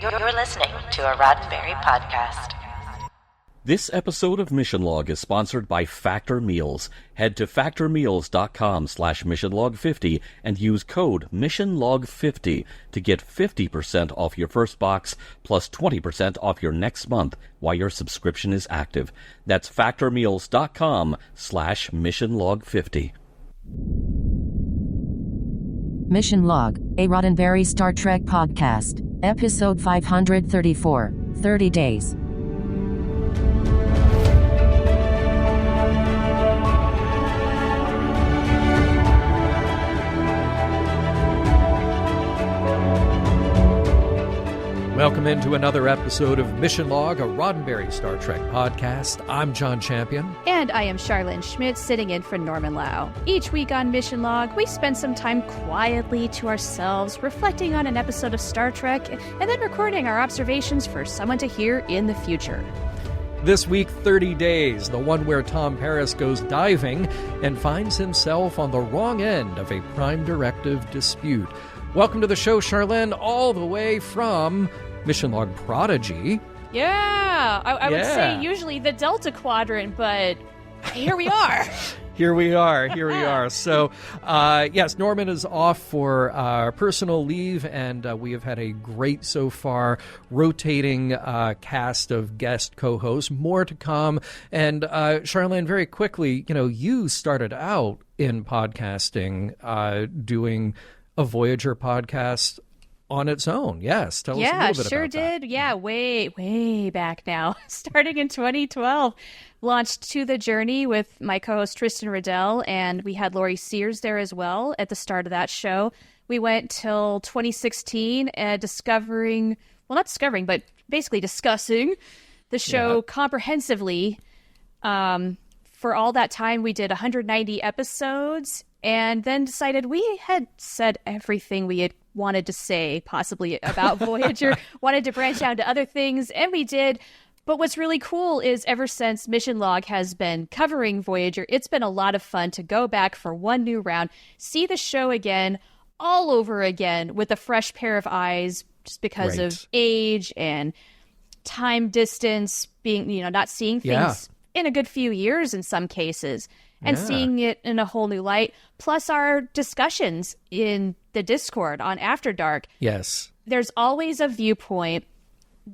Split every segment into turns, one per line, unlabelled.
You're listening to a Roddenberry podcast.
This episode of Mission Log is sponsored by Factor Meals. Head to factormeals.com/missionlog50 and use code missionlog50 to get 50% off your first box plus 20% off your next month while your subscription is active. That's factormeals.com/missionlog50.
Mission Log, a Roddenberry Star Trek podcast, episode 534, 30 Days.
Welcome into another episode of Mission Log, a Roddenberry Star Trek podcast. I'm John Champion.
And I am Charlene Schmidt, sitting in for Norman Lau. Each week on Mission Log, we spend some time quietly to ourselves, reflecting on an episode of Star Trek, and then recording our observations for someone to hear in the future.
This week, 30 Days, the one where Tom Paris goes diving and finds himself on the wrong end of a Prime Directive dispute. Welcome to the show, Charlene, all the way from Mission Log Prodigy.
Yeah, I would say usually the Delta Quadrant, but here we are.
Here we are. So, yes, Norman is off for personal leave, and we have had a great, so far, rotating cast of guest co-hosts. More to come. And, Charlene, very quickly, you started out in podcasting doing a Voyager podcast on its own. Yes, tell us a little bit about that.
Yeah, sure did. Yeah, way back now. Starting in 2012. Launched To the Journey with my co-host Tristan Riddell, and we had Lori Sears there as well at the start of that show. We went till 2016 discussing the show comprehensively. For all that time, we did 190 episodes, and then decided we had said everything we had wanted to say, possibly about Voyager, wanted to branch out to other things, and we did. But what's really cool is ever since Mission Log has been covering Voyager, it's been a lot of fun to go back for one new round, see the show again, all over again, with a fresh pair of eyes, just because of age and time distance, being, not seeing things in a good few years in some cases, and seeing it in a whole new light, plus our discussions in the Discord on After Dark.
Yes. There's
always a viewpoint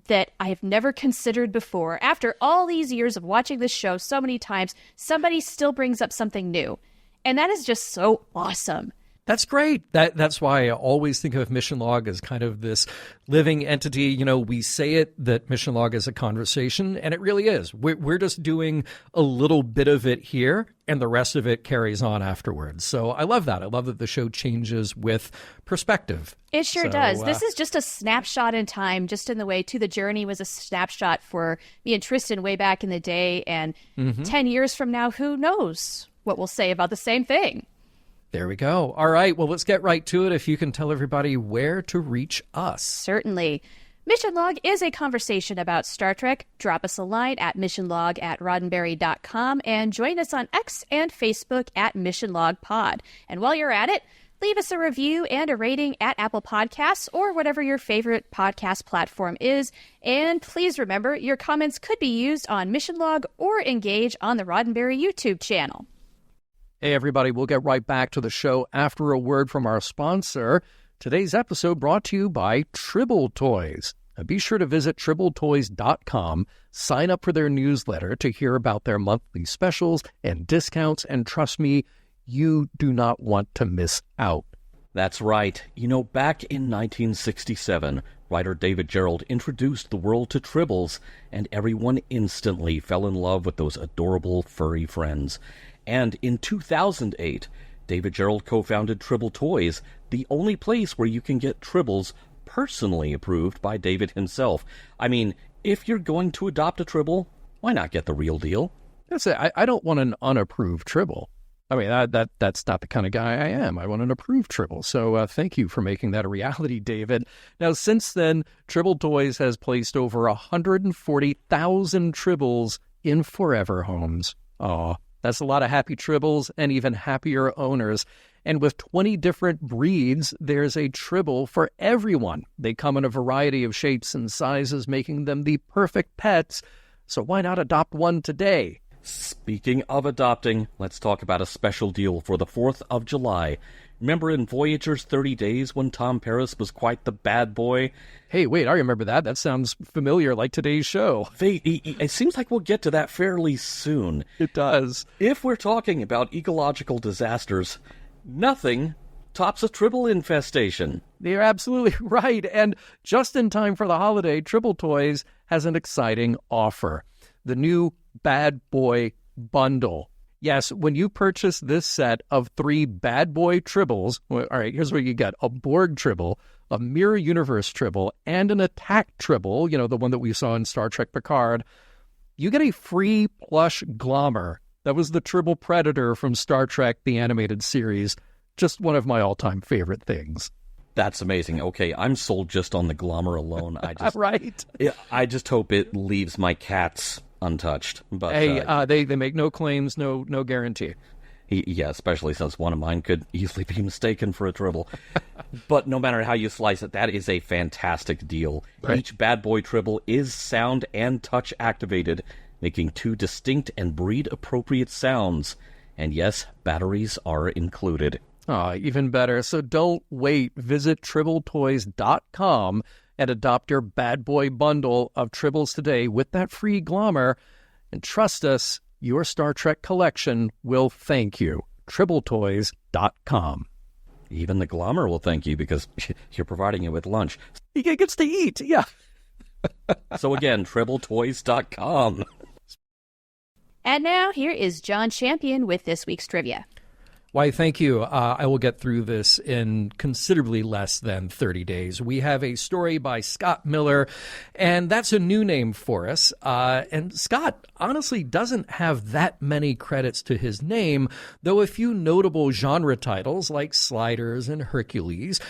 that I have never considered before. After all these years of watching this show so many times, somebody still brings up something new. And that is just so awesome.
That's great. That's why I always think of Mission Log as kind of this living entity. We say it that Mission Log is a conversation, and it really is. We're just doing a little bit of it here, and the rest of it carries on afterwards. So I love that. I love that the show changes with perspective.
It sure does. This is just a snapshot in time, just in the way To the Journey was a snapshot for me and Tristan way back in the day. And 10 years from now, who knows what we'll say about the same thing.
There we go. All right. Well, let's get right to it. If you can tell everybody where to reach us.
Certainly. Mission Log is a conversation about Star Trek. Drop us a line at missionlog@roddenberry.com and join us on X and Facebook at Mission Log Pod. And while you're at it, leave us a review and a rating at Apple Podcasts or whatever your favorite podcast platform is. And please remember, your comments could be used on Mission Log or engage on the Roddenberry YouTube channel.
Hey, everybody, we'll get right back to the show after a word from our sponsor. Today's episode brought to you by Tribble Toys. Now be sure to visit tribbletoys.com, sign up for their newsletter to hear about their monthly specials and discounts, and trust me, you do not want to miss out.
That's right. Back in 1967, writer David Gerrold introduced the world to Tribbles, and everyone instantly fell in love with those adorable furry friends. And in 2008, David Gerrold co-founded Tribble Toys, the only place where you can get Tribbles personally approved by David himself. I mean, if you're going to adopt a Tribble, why not get the real deal?
That's it. I don't want an unapproved Tribble. I mean, that's not the kind of guy I am. I want an approved Tribble. So thank you for making that a reality, David. Now, since then, Tribble Toys has placed over 140,000 Tribbles in forever homes. Aw. That's a lot of happy Tribbles and even happier owners. And with 20 different breeds, there's a Tribble for everyone. They come in a variety of shapes and sizes, making them the perfect pets. So why not adopt one today?
Speaking of adopting, let's talk about a special deal for the 4th of July. Remember in Voyager's 30 Days when Tom Paris was quite the bad boy?
Hey, wait, I remember that. That sounds familiar, like today's show.
It seems like we'll get to that fairly soon.
It does.
If we're talking about ecological disasters, nothing tops a Tribble infestation.
You're absolutely right. And just in time for the holiday, Tribble Toys has an exciting offer. The new Bad Boy Bundle. Yes, when you purchase this set of 3 Bad Boy Tribbles, all right, here's what you get. A Borg Tribble, a Mirror Universe Tribble, and an Attack Tribble, the one that we saw in Star Trek Picard. You get a free plush Glommer. That was the Tribble Predator from Star Trek, the animated series. Just one of my all-time favorite things.
That's amazing. Okay, I'm sold just on the Glommer alone.
Right.
I just hope it leaves my cats untouched. But
hey, they make no claims, no guarantee.
Yeah, especially since one of mine could easily be mistaken for a Tribble. But no matter how you slice it, that is a fantastic deal. Right. Each Bad Boy Tribble is sound and touch activated, making 2 distinct and breed-appropriate sounds. And yes, batteries are included.
Even better. So don't wait. Visit TribbleToys.com and adopt your Bad Boy bundle of Tribbles today with that free Glommer. And trust us, your Star Trek collection will thank you. TribbleToys.com.
Even the Glommer will thank you because you're providing it with lunch.
He gets to eat, yeah.
So again, TribbleToys.com.
And now here is John Champion with this week's trivia.
Why, thank you. I will get through this in considerably less than 30 days. We have a story by Scott Miller, and that's a new name for us. And Scott honestly doesn't have that many credits to his name, though a few notable genre titles like Sliders and Hercules.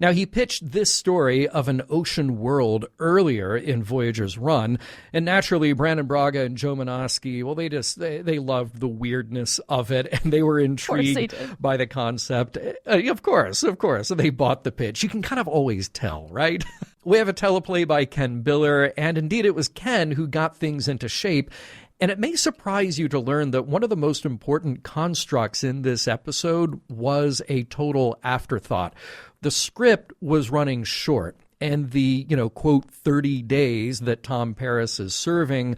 Now, he pitched this story of an ocean world earlier in Voyager's run, and naturally, Brandon Braga and Joe Menosky, well, they loved the weirdness of it, and they were intrigued by the concept. Of course, so they bought the pitch. You can kind of always tell, right? We have a teleplay by Ken Biller, and indeed it was Ken who got things into shape. And it may surprise you to learn that one of the most important constructs in this episode was a total afterthought. The script was running short, and the, quote, 30 days that Tom Paris is serving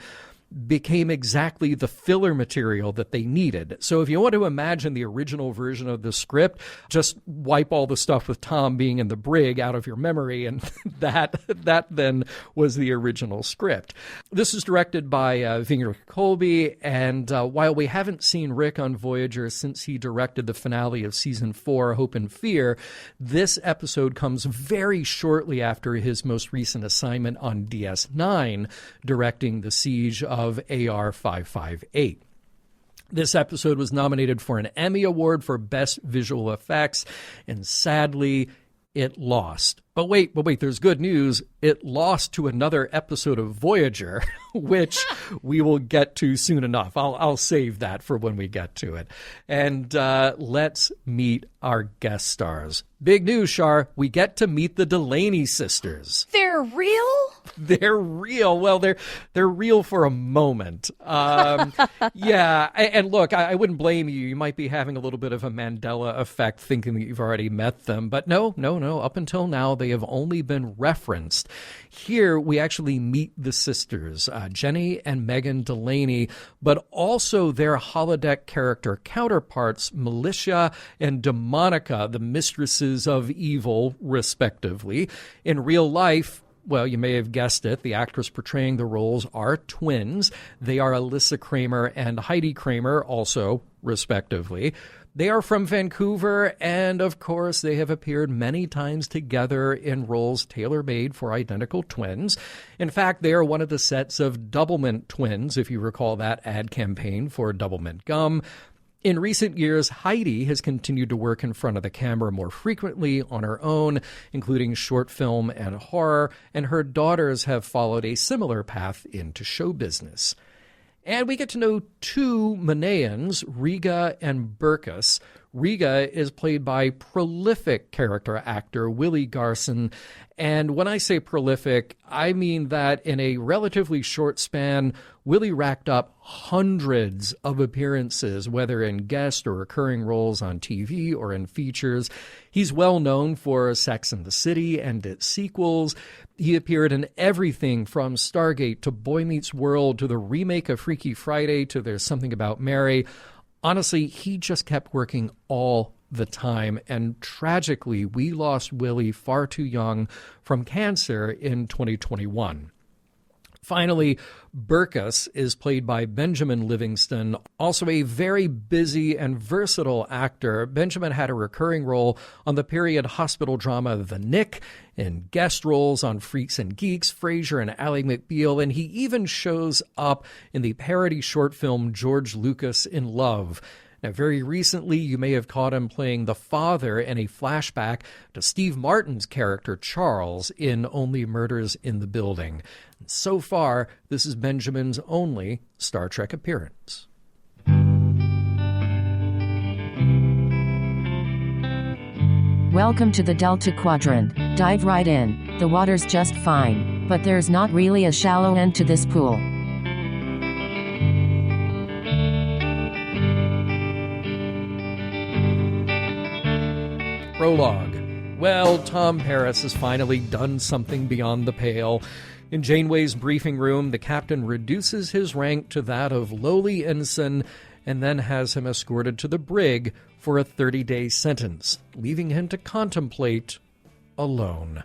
became exactly the filler material that they needed. So if you want to imagine the original version of the script, just wipe all the stuff with Tom being in the brig out of your memory, and that then was the original script. This is directed by Vinger Colby, and while we haven't seen Rick on Voyager since he directed the finale of Season 4, Hope and Fear, this episode comes very shortly after his most recent assignment on DS9, directing the Siege of AR-558. This episode was nominated for an Emmy Award for Best Visual Effects, and sadly, it lost. But wait, there's good news. It lost to another episode of Voyager, which we will get to soon enough. I'll save that for when we get to it. And let's meet our guest stars. Big news, Shar. We get to meet the Delaney sisters.
They're real?
They're real. Well, they're real for a moment. Yeah, and look, I wouldn't blame you. You might be having a little bit of a Mandela effect thinking that you've already met them. But no. Up until now, they have only been referenced. Here, we actually meet the sisters, Jenny and Megan Delaney, but also their holodeck character counterparts, Militia and Demonica, the mistresses of evil, respectively. In real life, well, you may have guessed it, the actors portraying the roles are twins. They are Alyssa Kramer and Heidi Kramer, also, respectively. They are from Vancouver, and of course, they have appeared many times together in roles tailor-made for identical twins. In fact, they are one of the sets of Doublemint twins, if you recall that ad campaign for Doublemint Gum. In recent years, Heidi has continued to work in front of the camera more frequently on her own, including short film and horror, and her daughters have followed a similar path into show business. And we get to know two Maneans, Riga and Burkus. Riga is played by prolific character actor Willie Garson. And when I say prolific, I mean that in a relatively short span, Willie racked up hundreds of appearances, whether in guest or recurring roles on TV or in features. He's well known for Sex and the City and its sequels. He appeared in everything from Stargate to Boy Meets World to the remake of Freaky Friday to There's Something About Mary. Honestly, he just kept working all the time, and tragically, we lost Willie far too young from cancer in 2021. Finally, Burkus is played by Benjamin Livingston, also a very busy and versatile actor. Benjamin had a recurring role on the period hospital drama The Nick, and guest roles on Freaks and Geeks, Frasier and Ally McBeal, and he even shows up in the parody short film George Lucas in Love. Now, very recently, you may have caught him playing the father in a flashback to Steve Martin's character, Charles, in Only Murders in the Building. And so far, this is Benjamin's only Star Trek appearance.
Welcome to the Delta Quadrant. Dive right in. The water's just fine, but there's not really a shallow end to this pool.
Prologue. Well, Tom Paris has finally done something beyond the pale. In Janeway's briefing room, the captain reduces his rank to that of lowly ensign and then has him escorted to the brig for a 30-day sentence, leaving him to contemplate alone.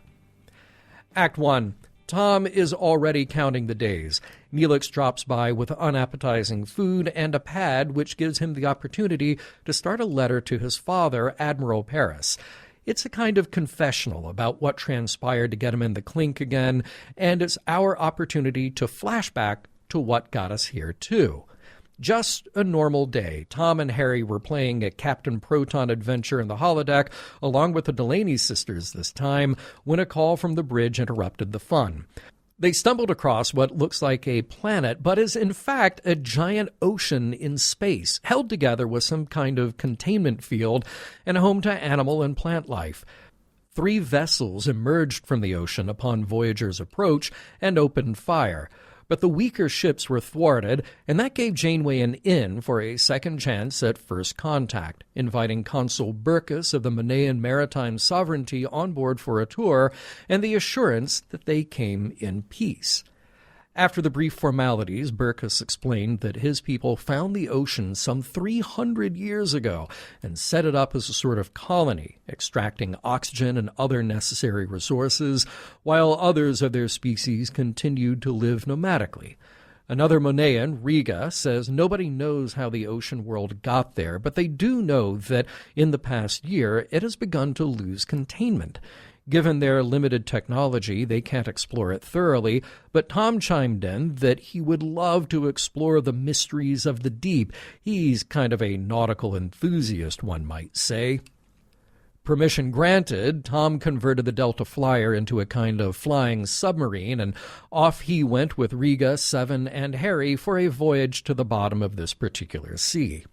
Act 1. Tom is already counting the days. Neelix drops by with unappetizing food and a pad, which gives him the opportunity to start a letter to his father, Admiral Paris. It's a kind of confessional about what transpired to get him in the clink again, and it's our opportunity to flash back to what got us here, too. Just a normal day. Tom and Harry were playing a Captain Proton adventure in the holodeck, along with the Delaney sisters this time, when a call from the bridge interrupted the fun. They stumbled across what looks like a planet, but is in fact a giant ocean in space, held together with some kind of containment field and home to animal and plant life. 3 vessels emerged from the ocean upon Voyager's approach and opened fire. But the weaker ships were thwarted, and that gave Janeway an in for a second chance at first contact, inviting Consul Burkus of the Manean Maritime Sovereignty on board for a tour, and the assurance that they came in peace. After the brief formalities, Burkus explained that his people found the ocean some 300 years ago and set it up as a sort of colony, extracting oxygen and other necessary resources, while others of their species continued to live nomadically. Another Monean, Riga, says nobody knows how the ocean world got there, but they do know that in the past year it has begun to lose containment. Given their limited technology, they can't explore it thoroughly, but Tom chimed in that he would love to explore the mysteries of the deep. He's kind of a nautical enthusiast, one might say. Permission granted, Tom converted the Delta Flyer into a kind of flying submarine, and off he went with Riga, Seven, and Harry for a voyage to the bottom of this particular sea.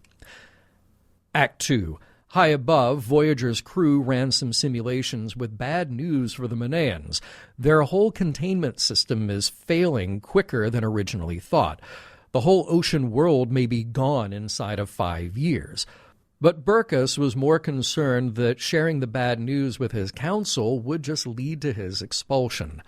Act 2. High above, Voyager's crew ran some simulations with bad news for the Maneans. Their whole containment system is failing quicker than originally thought. The whole ocean world may be gone inside of 5 years. But Burkus was more concerned that sharing the bad news with his council would just lead to his expulsion.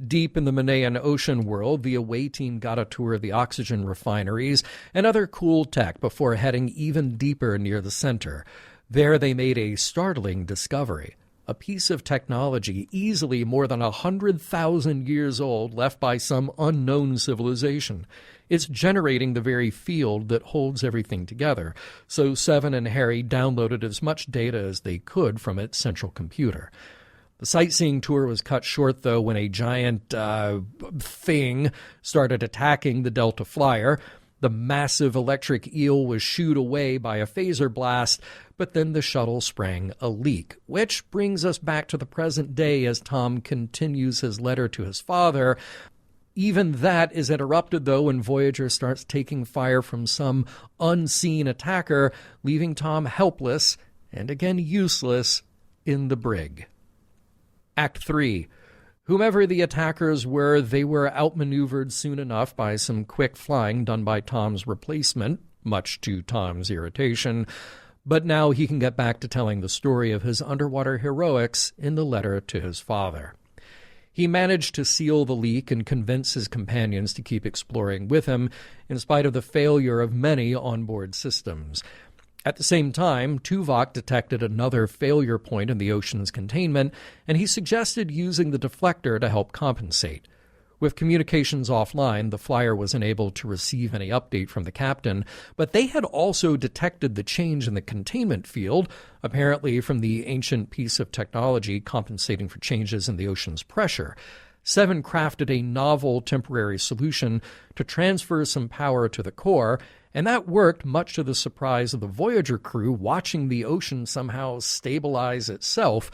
Deep in the Manean ocean world, the away team got a tour of the oxygen refineries and other cool tech before heading even deeper near the center. There they made a startling discovery, a piece of technology easily more than 100,000 years old left by some unknown civilization. It's generating the very field that holds everything together, so Seven and Harry downloaded as much data as they could from its central computer. The sightseeing tour was cut short, though, when a giant thing started attacking the Delta Flyer. The massive electric eel was shooed away by a phaser blast, but then the shuttle sprang a leak, which brings us back to the present day as Tom continues his letter to his father. Even that is interrupted, though, when Voyager starts taking fire from some unseen attacker, leaving Tom helpless, and again useless, in the brig. Act 3. Whomever the attackers were, they were outmaneuvered soon enough by some quick flying done by Tom's replacement, much to Tom's irritation, but now he can get back to telling the story of his underwater heroics in the letter to his father. He managed to seal the leak and convince his companions to keep exploring with him, in spite of the failure of many onboard systems. At the same time, Tuvok detected another failure point in the ocean's containment, and he suggested using the deflector to help compensate. With communications offline, the flyer was unable to receive any update from the captain, but they had also detected the change in the containment field, apparently from the ancient piece of technology compensating for changes in the ocean's pressure. Seven crafted a novel temporary solution to transfer some power to the core, and that worked much to the surprise of the Voyager crew watching the ocean somehow stabilize itself.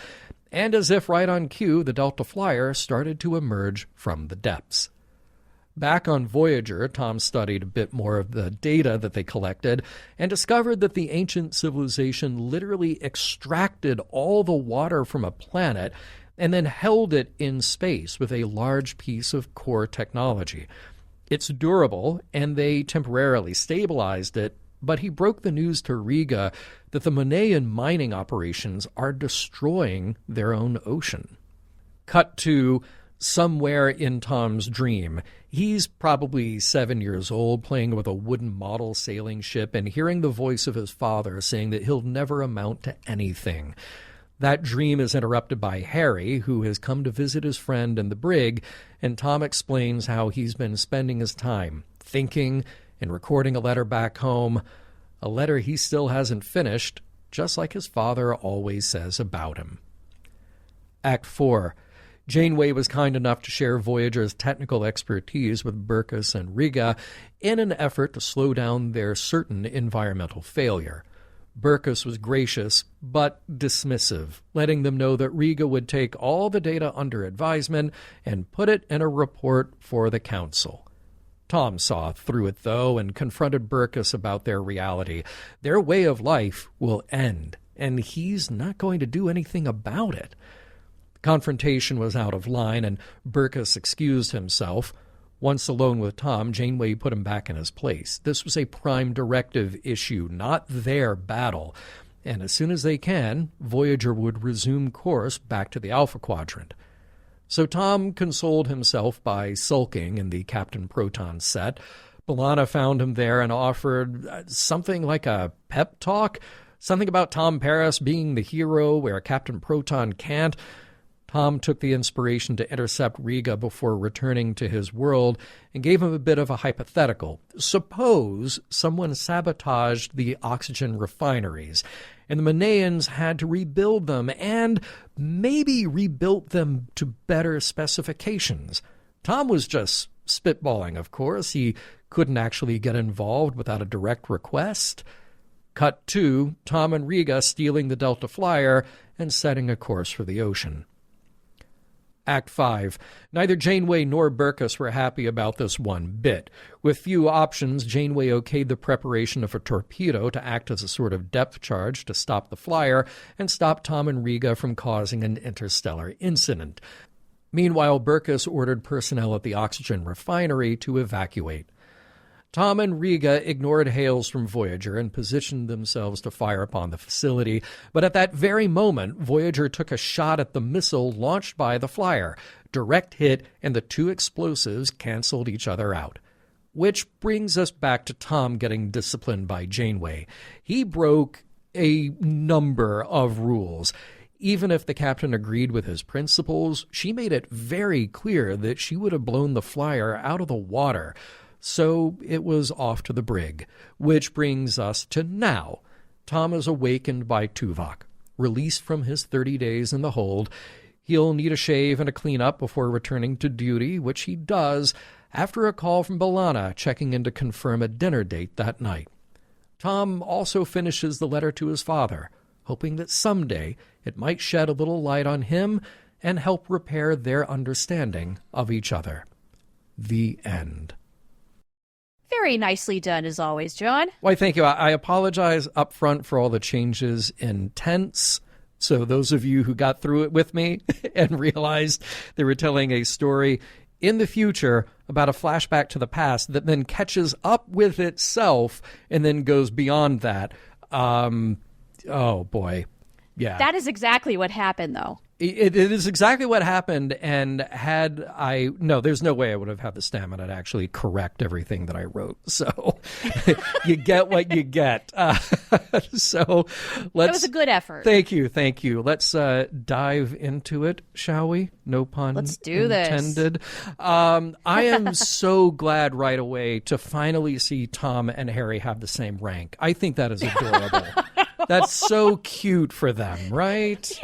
And as if right on cue, the Delta Flyer started to emerge from the depths. Back on Voyager, Tom studied a bit more of the data that they collected and discovered that the ancient civilization literally extracted all the water from a planet and then held it in space with a large piece of core technology. It's durable, and they temporarily stabilized it, but he broke the news to Riga that the Manean mining operations are destroying their own ocean. Cut to somewhere in Tom's dream. He's probably 7 years old, playing with a wooden model sailing ship and hearing the voice of his father saying that he'll never amount to anything. That dream is interrupted by Harry, who has come to visit his friend in the brig, and Tom explains how he's been spending his time thinking and recording a letter back home, a letter he still hasn't finished, just like his father always says about him. Act 4. Janeway was kind enough to share Voyager's technical expertise with Burkus and Riga in an effort to slow down their certain environmental failure. Burkus was gracious, but dismissive, letting them know that Riga would take all the data under advisement and put it in a report for the Council. Tom saw through it, though, and confronted Burkus about their reality. Their way of life will end, and he's not going to do anything about it. The confrontation was out of line, and Burkus excused himself. Once alone with Tom, Janeway put him back in his place. This was a Prime Directive issue, not their battle. And as soon as they can, Voyager would resume course back to the Alpha Quadrant. So Tom consoled himself by sulking in the Captain Proton set. B'Elanna found him there and offered something like a pep talk, something about Tom Paris being the hero where Captain Proton can't. Tom took the inspiration to intercept Riga before returning to his world and gave him a bit of a hypothetical. Suppose someone sabotaged the oxygen refineries, and the Maneans had to rebuild them, and maybe rebuilt them to better specifications. Tom was just spitballing, of course. He couldn't actually get involved without a direct request. Cut to Tom and Riga stealing the Delta Flyer and setting a course for the ocean. Act 5. Neither Janeway nor Burkus were happy about this one bit. With few options, Janeway okayed the preparation of a torpedo to act as a sort of depth charge to stop the flyer and stop Tom and Riga from causing an interstellar incident. Meanwhile, Burkus ordered personnel at the oxygen refinery to evacuate. Tom and Riga ignored hails from Voyager and positioned themselves to fire upon the facility, but at that very moment, Voyager took a shot at the missile launched by the flyer. Direct hit, and the two explosives canceled each other out. Which brings us back to Tom getting disciplined by Janeway. He broke a number of rules. Even if the captain agreed with his principles, she made it very clear that she would have blown the flyer out of the water. So it was off to the brig, which brings us to now. Tom is awakened by Tuvok. Released from his 30 days in the hold, he'll need a shave and a cleanup before returning to duty, which he does after a call from B'Elanna checking in to confirm a dinner date that night. Tom also finishes the letter to his father, hoping that someday it might shed a little light on him and help repair their understanding of each other. The end.
Very nicely done, as always, John.
Why, thank you. I apologize up front for all the changes in tense. So those of you who got through it with me and realized they were telling a story in the future about a flashback to the past that then catches up with itself and then goes beyond that. Oh, boy. Yeah.
That is exactly what happened, though.
It is exactly what happened, and there's no way I would have had the stamina to actually correct everything that I wrote. So you get what you get. So it
was a good effort.
Thank you. Let's dive into it, shall we? No pun
Let's do this.
intended. I am so glad right away to finally see Tom and Harry have the same rank. I think that is adorable. That's so cute for them, right?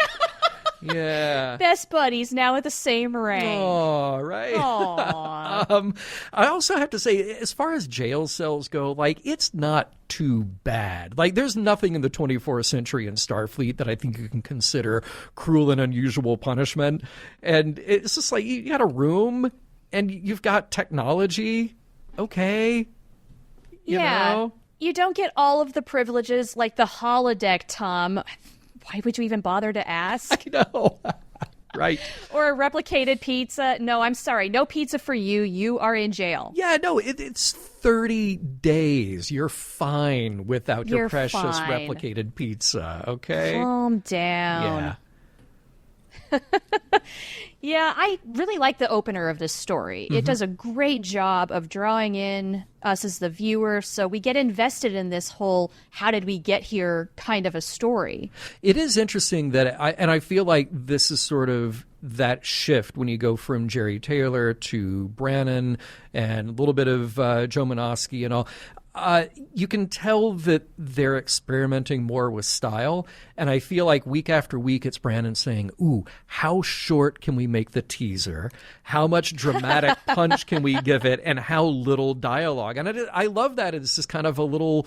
Yeah.
Best buddies now at the same rank.
Oh, right.
Aww.
I also have to say, as far as jail cells go, like, it's not too bad. Like, there's nothing in the 24th century in Starfleet that I think you can consider cruel and unusual punishment. And it's just like, you got a room and you've got technology. Okay. You know?
You don't get all of the privileges like the holodeck, Tom. Why would you even bother to ask?
I know. Right.
Or a replicated pizza. No, I'm sorry. No pizza for you. You are in jail.
Yeah, no, it's 30 days. You're fine without your precious
fine.
replicated pizza, okay?
Calm down.
Yeah.
Yeah, I really like the opener of this story. It does a great job of drawing in us as the viewer, so we get invested in this whole how did we get here kind of a story.
It is interesting that I feel like this is sort of that shift when you go from Jerry Taylor to Brannon and a little bit of Joe Menosky and all. You can tell that they're experimenting more with style. And I feel like week after week, it's Brandon saying, ooh, how short can we make the teaser? How much dramatic punch can we give it? And how little dialogue? And I love that. It's just kind of a little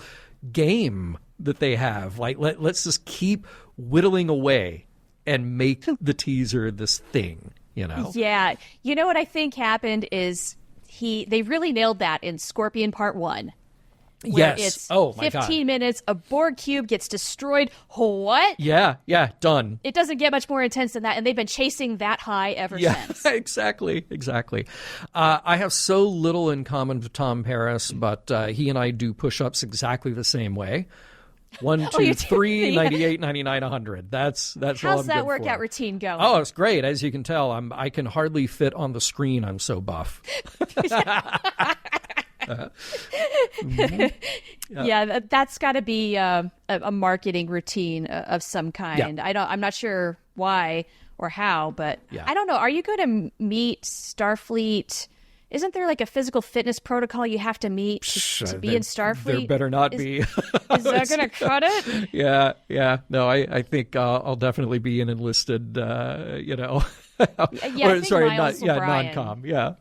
game that they have. Like, let's just keep whittling away and make the teaser this thing, you know?
Yeah. You know what I think happened is they really nailed that in Scorpion Part 1.
Yes.
It's
oh, my
15 minutes, a Borg cube gets destroyed. What?
Yeah, done.
It doesn't get much more intense than that, and they've been chasing that high ever since.
Exactly. I have so little in common with Tom Paris, but he and I do push-ups exactly the same way. 1, 2, 3, 98, 99, 100. That's all I'm good for.
How's that workout routine going?
Oh, it's great. As you can tell, I can hardly fit on the screen. I'm so buff.
Yeah, that's got to be a marketing routine of some kind.
Yeah.
I'm not sure why or how, but
Yeah.
I don't know. Are you going to meet Starfleet? Isn't there like a physical fitness protocol you have to meet to be in Starfleet?
There better not be.
Is that going to cut it?
Yeah. No, I think I'll definitely be an enlisted,
Yeah, I think Miles O'Brien.
non-com. Yeah.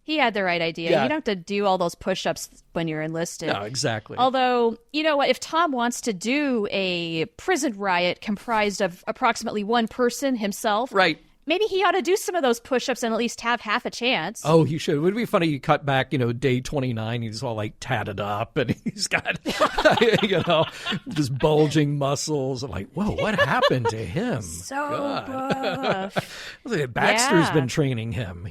He had the right idea.
Yeah.
You don't have to do all those push-ups when you're enlisted.
No, exactly.
Although, you know what? If Tom wants to do a prison riot comprised of approximately one person himself,
Right.
maybe he ought to do some of those push-ups and at least have half a chance.
Oh, he should. It would be funny. You cut back, day 29. He's all like tatted up and he's got, just bulging muscles. I'm like, whoa, what happened to him?
So buff.
Baxter's been training him,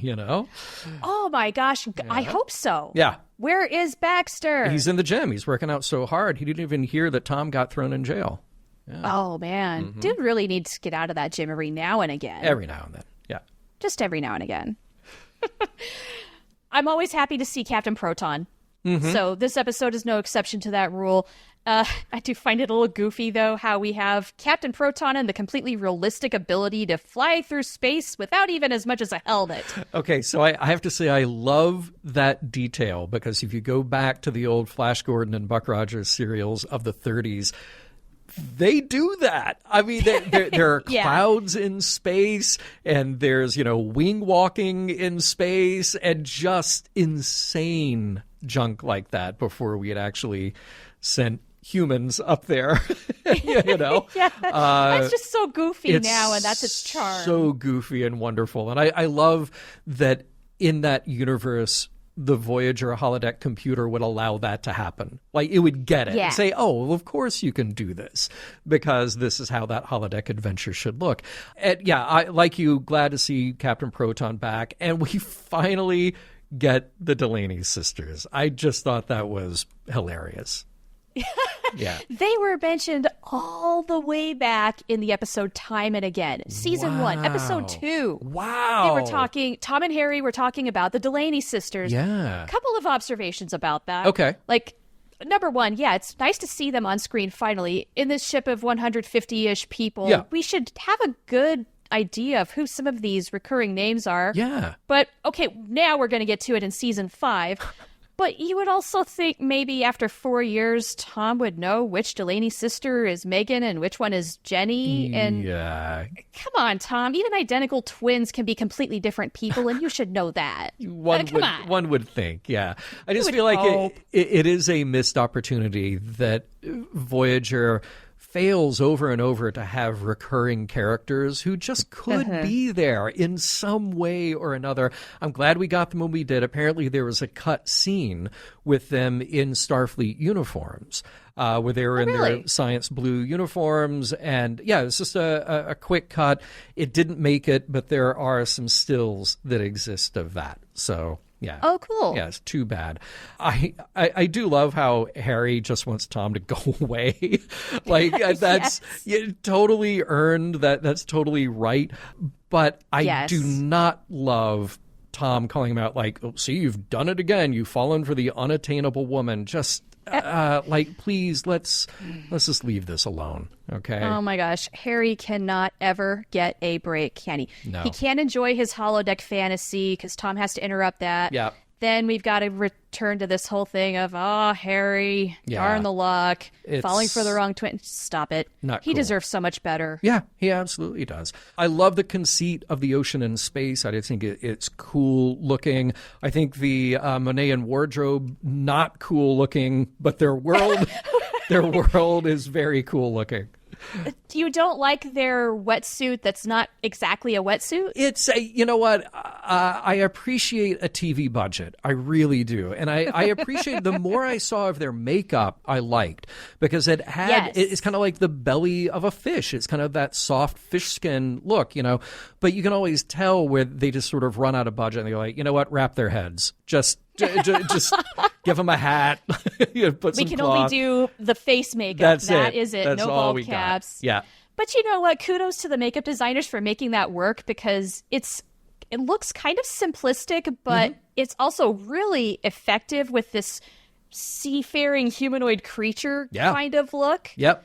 Oh my gosh. I hope so.
Yeah.
Where is Baxter?
He's in the gym. He's working out so hard. He didn't even hear that Tom got thrown in jail. Yeah.
Oh, man. Dude really needs to get out of that gym every now and again.
Every now and then, yeah.
Just every now and again. I'm always happy to see Captain Proton. So this episode is no exception to that rule. I do find it a little goofy, though, how we have Captain Proton and the completely realistic ability to fly through space without even as much as a helmet.
Okay, so I have to say I love that detail because if you go back to the old Flash Gordon and Buck Rogers serials of the 30s, they do that. I mean, there are clouds in space, and there's, wing walking in space, and just insane junk like that before we had actually sent humans up there.
It's just so goofy now, and that's its charm.
So goofy and wonderful. And I love that in that universe, the Voyager holodeck computer would allow that to happen. Like, it would get it and say, oh, well, of course you can do this because this is how that holodeck adventure should look. And yeah, I, like you, glad to see Captain Proton back. And we finally get the Delaney sisters. I just thought that was hilarious. Yeah.
They were mentioned all the way back in the episode Time and Again. Season 1, episode 2.
Wow.
They were talking, Tom and Harry were talking about the Delaney sisters.
Yeah.
A couple of observations about that.
Okay.
Like, number one, yeah, it's nice to see them on screen finally. In this ship of 150-ish people, we should have a good idea of who some of these recurring names are.
Yeah.
But, okay, now we're going to get to it in season 5. But you would also think maybe after 4 years, Tom would know which Delaney sister is Megan and which one is Jenny. And come on, Tom. Even identical twins can be completely different people, and you should know that.
One would think, yeah. I just feel like it is a missed opportunity that Voyager fails over and over to have recurring characters who just could be there in some way or another. I'm glad we got them when we did. Apparently there was a cut scene with them in Starfleet uniforms where they were in their science blue uniforms. And yeah, it's just a quick cut. It didn't make it, but there are some stills that exist of that. So... yeah.
Oh, cool.
Yeah, it's too bad. I do love how Harry just wants Tom to go away. Like, that's totally earned. That's totally right. But I do not love Tom calling him out like, oh, see, you've done it again. You've fallen for the unattainable woman. Just... like, please, let's just leave this alone, okay?
Oh my gosh, Harry cannot ever get a break, can he?
No.
He can't enjoy his holodeck fantasy because Tom has to interrupt that.
Yeah.
Then we've got to return to this whole thing of, Harry, darn the luck, falling for the wrong twin. Stop it. He deserves so much better.
Yeah, he absolutely does. I love the conceit of the ocean and space. I just think it's cool looking. I think the Monet wardrobe, not cool looking, but their world, their world is very cool looking.
You don't like their wetsuit that's not exactly a wetsuit?
It's you know what? I appreciate a TV budget. I really do. And I appreciate the more I saw of their makeup, I liked because it had, it's kind of like the belly of a fish. It's kind of that soft fish skin look, you know, but you can always tell where they just sort of run out of budget and they're like, you know what? Wrap their heads. Just give them a hat. Put some
we can
cloth.
only do the face makeup.
That's
that
it.
is it.
That's
no
all
bald
we
caps.
Got. Yeah.
But you know what? Kudos to the makeup designers for making that work because it looks kind of simplistic, but it's also really effective with this seafaring humanoid creature kind of look.
Yep.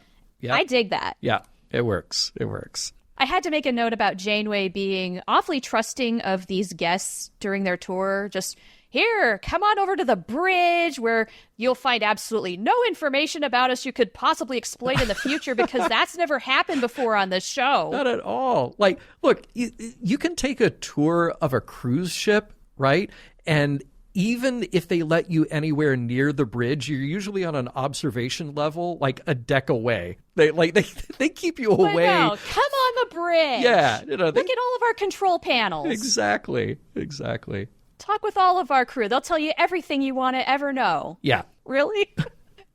I dig that.
Yeah. It works. It works.
I had to make a note about Janeway being awfully trusting of these guests during their tour. Just, here, come on over to the bridge where you'll find absolutely no information about us you could possibly exploit in the future because that's never happened before on this show.
Not at all. Like, look, you can take a tour of a cruise ship, right? And even if they let you anywhere near the bridge, you're usually on an observation level, like a deck away. They keep you away.
No, come on the bridge.
Yeah,
look at all of our control panels.
Exactly.
Talk with all of our crew. They'll tell you everything you want to ever know.
Yeah.
Really?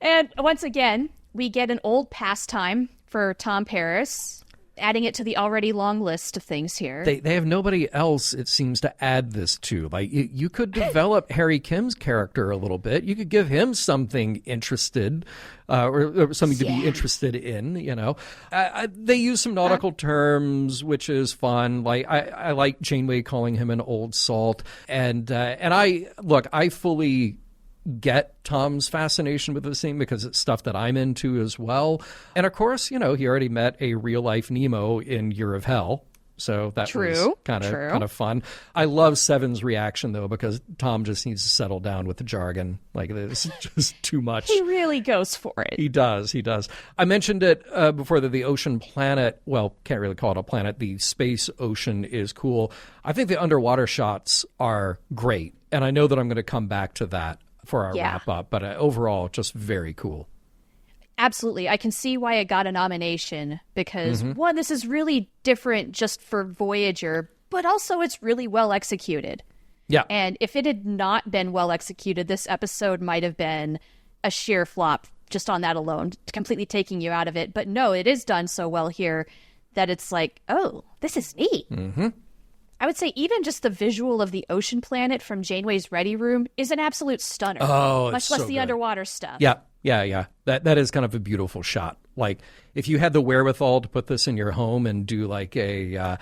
And once again, we get an old pastime for Tom Paris, adding it to the already long list of things here.
They have nobody else, it seems, to add this to. Like, you could develop Harry Kim's character a little bit. You could give him something interested, or something to be interested in, you know. They use some nautical terms, which is fun. Like, I like Janeway calling him an old salt. And I fully get Tom's fascination with this thing because it's stuff that I'm into as well. And of course, you know, he already met a real life Nemo in Year of Hell. So that was kind of fun. I love Seven's reaction though, because Tom just needs to settle down with the jargon. Like, it's just too much.
He really goes for it.
He does. I mentioned it before that the ocean planet, well, can't really call it a planet. The space ocean is cool. I think the underwater shots are great. And I know that I'm going to come back to that for our wrap up, but overall, just very cool.
Absolutely. I can see why it got a nomination because, one, this is really different just for Voyager, but also it's really well executed.
Yeah.
And if it had not been well executed, this episode might have been a sheer flop just on that alone, completely taking you out of it. But no, it is done so well here that it's like, oh, this is neat.
Mm-hmm.
I would say even just the visual of the ocean planet from Janeway's ready room is an absolute stunner.
Oh,
much
it's
less
so
the
good.
underwater stuff.
Yeah. That is kind of a beautiful shot. Like, if you had the wherewithal to put this in your home and do like a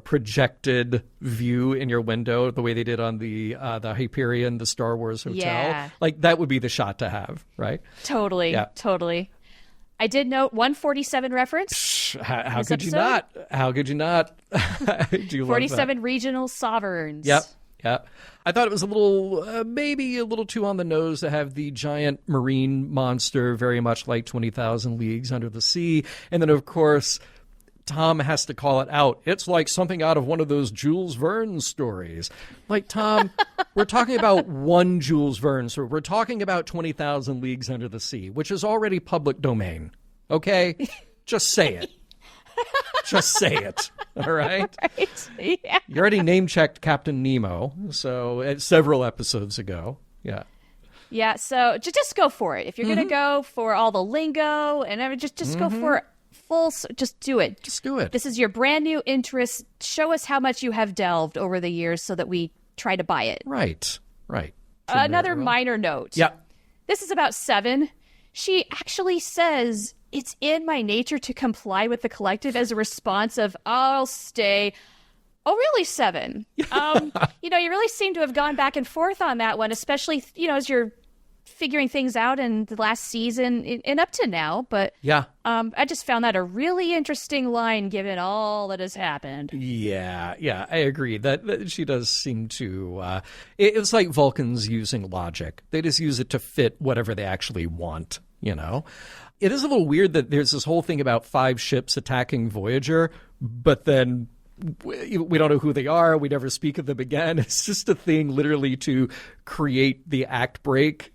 projected view in your window, the way they did on the Hyperion, the Star Wars hotel, like that would be the shot to have, right?
Totally.
Yeah.
Totally. I did note 147 reference.
How could you not? How could you not? Do you
47 regional sovereigns.
Yep. I thought it was a little, maybe a little too on the nose to have the giant marine monster, very much like 20,000 Leagues Under the Sea. And then, of course, Tom has to call it out. It's like something out of one of those Jules Verne stories. Like, Tom, we're talking about one Jules Verne story. We're talking about 20,000 Leagues Under the Sea, which is already public domain. Okay? Just say it. Just say it. All right?
Right. Yeah.
You already name-checked Captain Nemo, so several episodes ago. Yeah.
Yeah, so just go for it. If you're going to go for all the lingo and everything, just go for it. Just do it.
Just do it.
This is your brand new interest. Show us how much you have delved over the years so that we try to buy it.
Right.
Another minor note.
Yeah.
This is about Seven. She actually says, it's in my nature to comply with the collective as a response of, I'll stay. Oh, really, Seven? You really seem to have gone back and forth on that one, especially, as you're figuring things out in the last season and up to now. But
yeah,
I just found that a really interesting line given all that has happened.
Yeah, I agree that she does seem to. It's like Vulcans using logic. They just use it to fit whatever they actually want. It is a little weird that there's this whole thing about 5 ships attacking Voyager, but then we don't know who they are. We never speak of them again. It's just a thing literally to create the act break.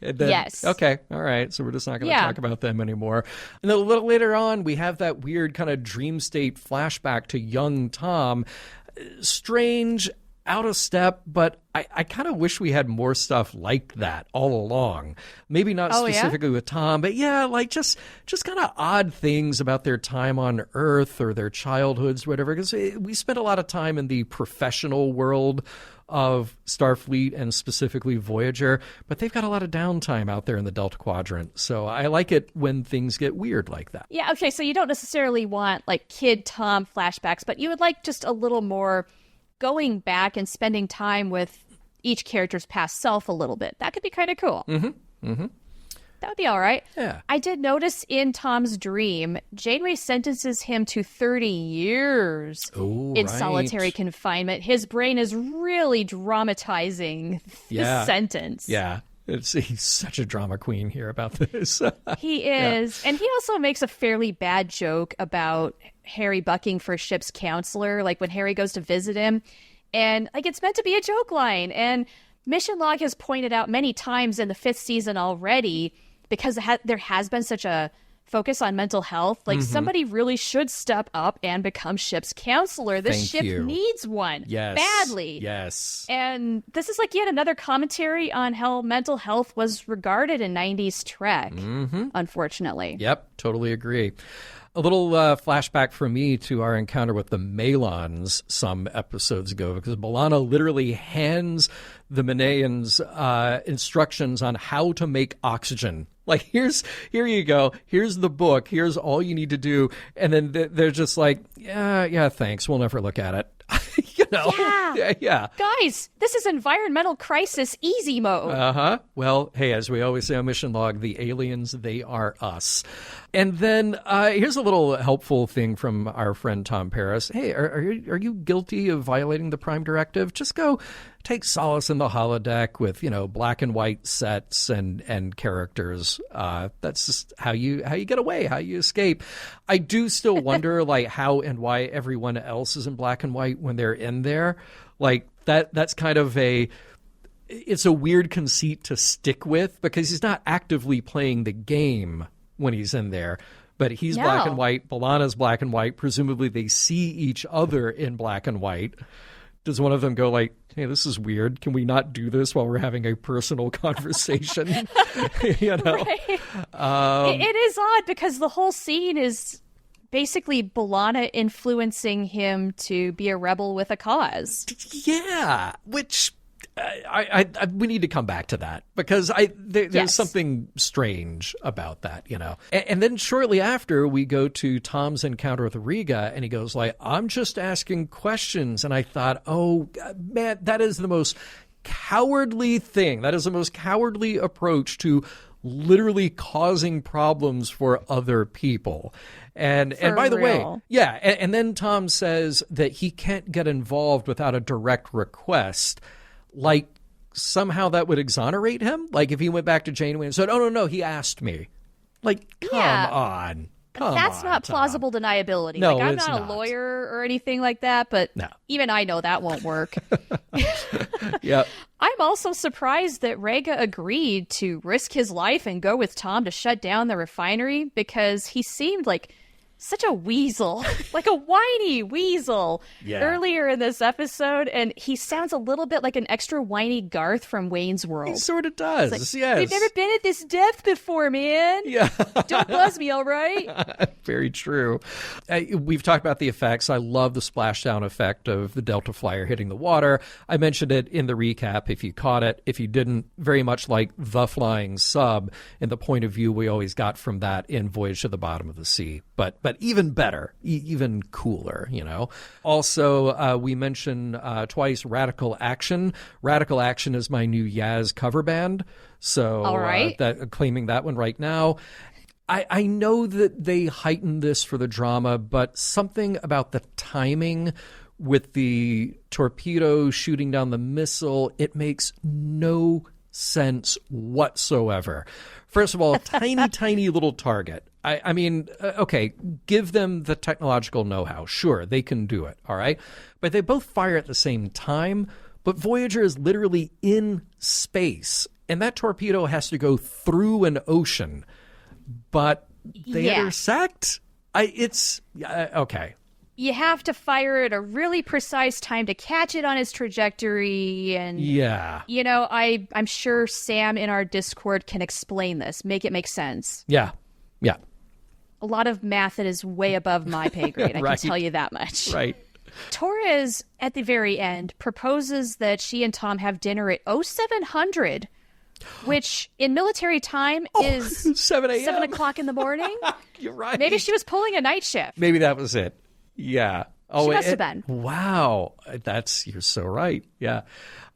Then,
yes.
Okay. All right. So we're just not going to talk about them anymore. And then a little later on, we have that weird kind of dream state flashback to young Tom. Strange, out of step, but I kind of wish we had more stuff like that all along. Maybe not specifically with Tom, but like just kind of odd things about their time on Earth or their childhoods, whatever. Because we spent a lot of time in the professional world of Starfleet and specifically Voyager, but they've got a lot of downtime out there in the Delta Quadrant. So I like it when things get weird like that.
Yeah, okay, so you don't necessarily want like kid Tom flashbacks, but you would like just a little more going back and spending time with each character's past self a little bit. That could be kind of cool. That would be all right.
Yeah.
I did notice in Tom's dream, Janeway sentences him to 30 years in solitary confinement. His brain is really dramatizing this sentence.
Yeah. He's such a drama queen here about this.
He is. Yeah. And he also makes a fairly bad joke about Harry bucking for ship's counselor, like when Harry goes to visit him. And like it's meant to be a joke line. And Mission Log has pointed out many times in the 5th season already, because there has been such a focus on mental health, like somebody really should step up and become ship's counselor. This ship needs one badly.
Yes.
And this is like yet another commentary on how mental health was regarded in 90s Trek, unfortunately.
Yep, totally agree. A little flashback for me to our encounter with the Malons some episodes ago, because B'Elanna literally hands the Maneans instructions on how to make oxygen. Like, here you go. Here's the book. Here's all you need to do. And then they're just like, yeah, thanks. We'll never look at it. Yeah.
Guys, this is environmental crisis easy mode.
Well, hey, as we always say on Mission Log, the aliens, they are us. And then here's a little helpful thing from our friend Tom Paris. Hey, are you guilty of violating the Prime Directive? Just go take solace in the holodeck with, black and white sets and characters. That's just how you get away, how you escape. I do still wonder like how and why everyone else is in black and white when they're in there. Like that's kind of it's a weird conceit to stick with, because he's not actively playing the game when he's in there. But he's black and white. B'Elanna's black and white. Presumably they see each other in black and white. Does one of them go like, hey, this is weird. Can we not do this while we're having a personal conversation? You know?
Right. It is odd because the whole scene is basically B'Elanna influencing him to be a rebel with a cause.
Yeah, which we need to come back to that because there's something strange about that, you know. And then shortly after, we go to Tom's encounter with Riga, and he goes like, I'm just asking questions. And I thought, oh, man, that is the most cowardly thing. That is the most cowardly approach to literally causing problems for other people. And by the way, and then Tom says that he can't get involved without a direct request. Like, somehow that would exonerate him? Like, if he went back to Janeway and said, oh, no, he asked me. Like, come on.
That's not plausible deniability.
No,
like, I'm
it's
not a lawyer or anything like that, but even I know that won't work.
Yep.
I'm also surprised that Rhaegar agreed to risk his life and go with Tom to shut down the refinery because he seemed like such a weasel, like a whiny weasel earlier in this episode. And he sounds a little bit like an extra whiny Garth from Wayne's World.
He sort of does,
like,
yes.
We've never been at this depth before, man.
Yeah.
Don't buzz me, all right?
Very true. We've talked about the effects. I love the splashdown effect of the Delta Flyer hitting the water. I mentioned it in the recap if you caught it. If you didn't, very much like The Flying Sub and the point of view we always got from that in Voyage to the Bottom of the Sea. But even better, even cooler, you know. Also, we mentioned twice Radical Action. Radical Action is my new Yaz cover band. So
all right.
Claiming that one right now. I know that they heightened this for the drama, but something about the timing with the torpedo shooting down the missile, it makes no sense whatsoever. First of all, tiny little target. I mean, okay, give them the technological know-how. Sure, they can do it, all right? But they both fire at the same time, but Voyager is literally in space, and that torpedo has to go through an ocean. But they intersect? Okay.
You have to fire at a really precise time to catch it on its trajectory. And, you know, I'm sure Sam in our Discord can explain this, make it make sense.
Yeah.
A lot of math that is way above my pay grade, I
Right.
can tell you that much.
Right.
Torres, at the very end, proposes that she and Tom have dinner at 0700, which in military time is
7 a.m.
7 o'clock in the morning.
You're right.
Maybe she was pulling a night shift.
Maybe that was it. Yeah.
She must have been.
Wow. You're so right. Yeah.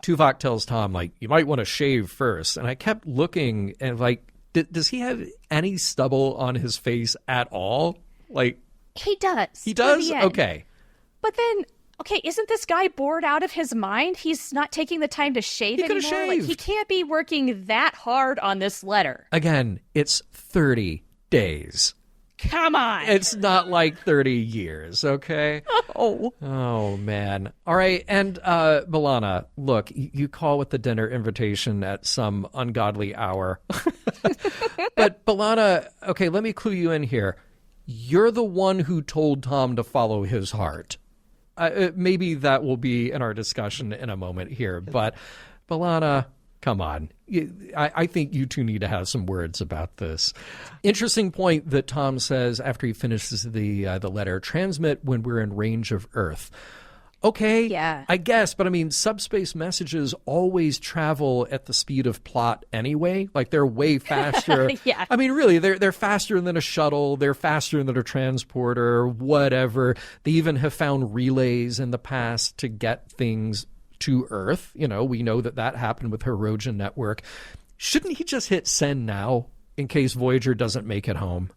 Tuvok tells Tom, like, you might want to shave first. And I kept looking and like, does he have any stubble on his face at all? Like,
he does.
He does?
At the end.
Okay.
But then, okay, isn't this guy bored out of his mind? He's not taking the time to shave anymore. Like, he can't be working that hard on this letter.
Again, it's 30 days.
Come on.
It's not like 30 years, okay? Oh, man. All right, and B'Elanna, look, you call with the dinner invitation at some ungodly hour. But B'Elanna, okay, let me clue you in here. You're the one who told Tom to follow his heart. Maybe that will be in our discussion in a moment here, but B'Elanna, come on. I think you two need to have some words about this. Interesting point that Tom says after he finishes the letter, transmit when we're in range of Earth. Okay,
yeah.
I guess, but I mean, subspace messages always travel at the speed of plot anyway. Like, they're way faster.
Yeah.
I mean, really, they're faster than a shuttle. They're faster than a transporter, whatever. They even have found relays in the past to get things to Earth. You know, we know that happened with Hirogen Network. Shouldn't he just hit send now in case Voyager doesn't make it home?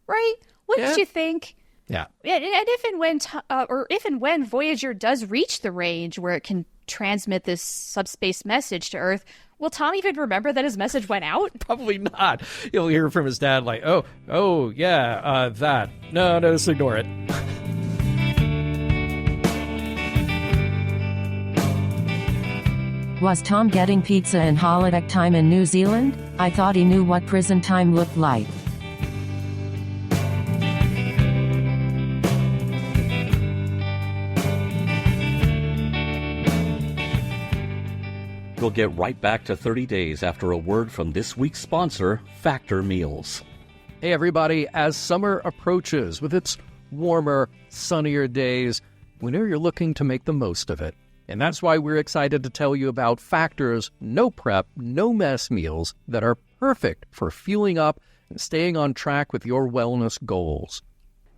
Right? Wouldn't you think?
Yeah.
And if and when Voyager does reach the range where it can transmit this subspace message to Earth, will Tom even remember that his message went out?
Probably not. He'll hear from his dad like, oh, yeah, that. No, just ignore it.
Was Tom getting pizza in holodeck time in New Zealand? I thought he knew what prison time looked like.
we'll get right back to 30 days after a word from this week's sponsor, Factor Meals.
Hey everybody, as summer approaches with its warmer, sunnier days, we know you're looking to make the most of it. And that's why we're excited to tell you about Factor's no prep, no mess meals that are perfect for fueling up and staying on track with your wellness goals.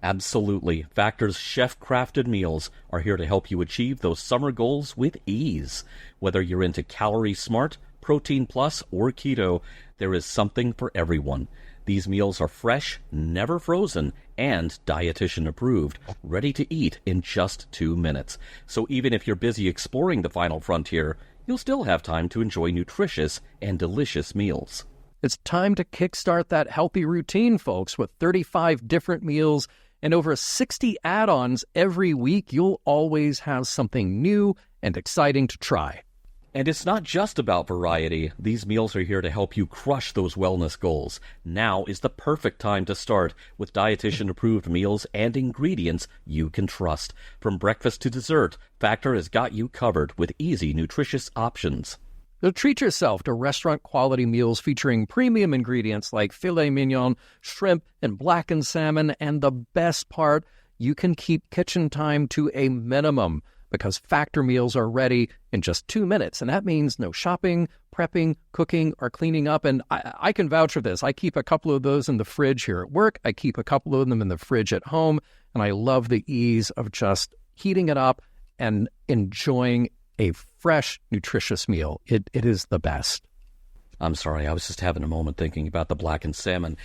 Absolutely. Factor's chef-crafted meals are here to help you achieve those summer goals with ease. Whether you're into Calorie Smart, Protein Plus, or Keto, there is something for everyone. These meals are fresh, never frozen, and dietitian approved, ready to eat in just 2 minutes. So even if you're busy exploring the final frontier, you'll still have time to enjoy nutritious and delicious meals.
It's time to kickstart that healthy routine, folks, with 35 different meals and over 60 add-ons every week. You'll always have something new and exciting to try.
And it's not just about variety. These meals are here to help you crush those wellness goals. Now is the perfect time to start with dietitian-approved meals and ingredients you can trust. From breakfast to dessert, Factor has got you covered with easy, nutritious options.
So treat yourself to restaurant-quality meals featuring premium ingredients like filet mignon, shrimp, and blackened salmon. And the best part, you can keep kitchen time to a minimum, because Factor meals are ready in just 2 minutes. And that means no shopping, prepping, cooking, or cleaning up. And I can vouch for this. I keep a couple of those in the fridge here at work. I keep a couple of them in the fridge at home. And I love the ease of just heating it up and enjoying a fresh, nutritious meal. It is the best.
I'm sorry, I was just having a moment thinking about the blackened salmon.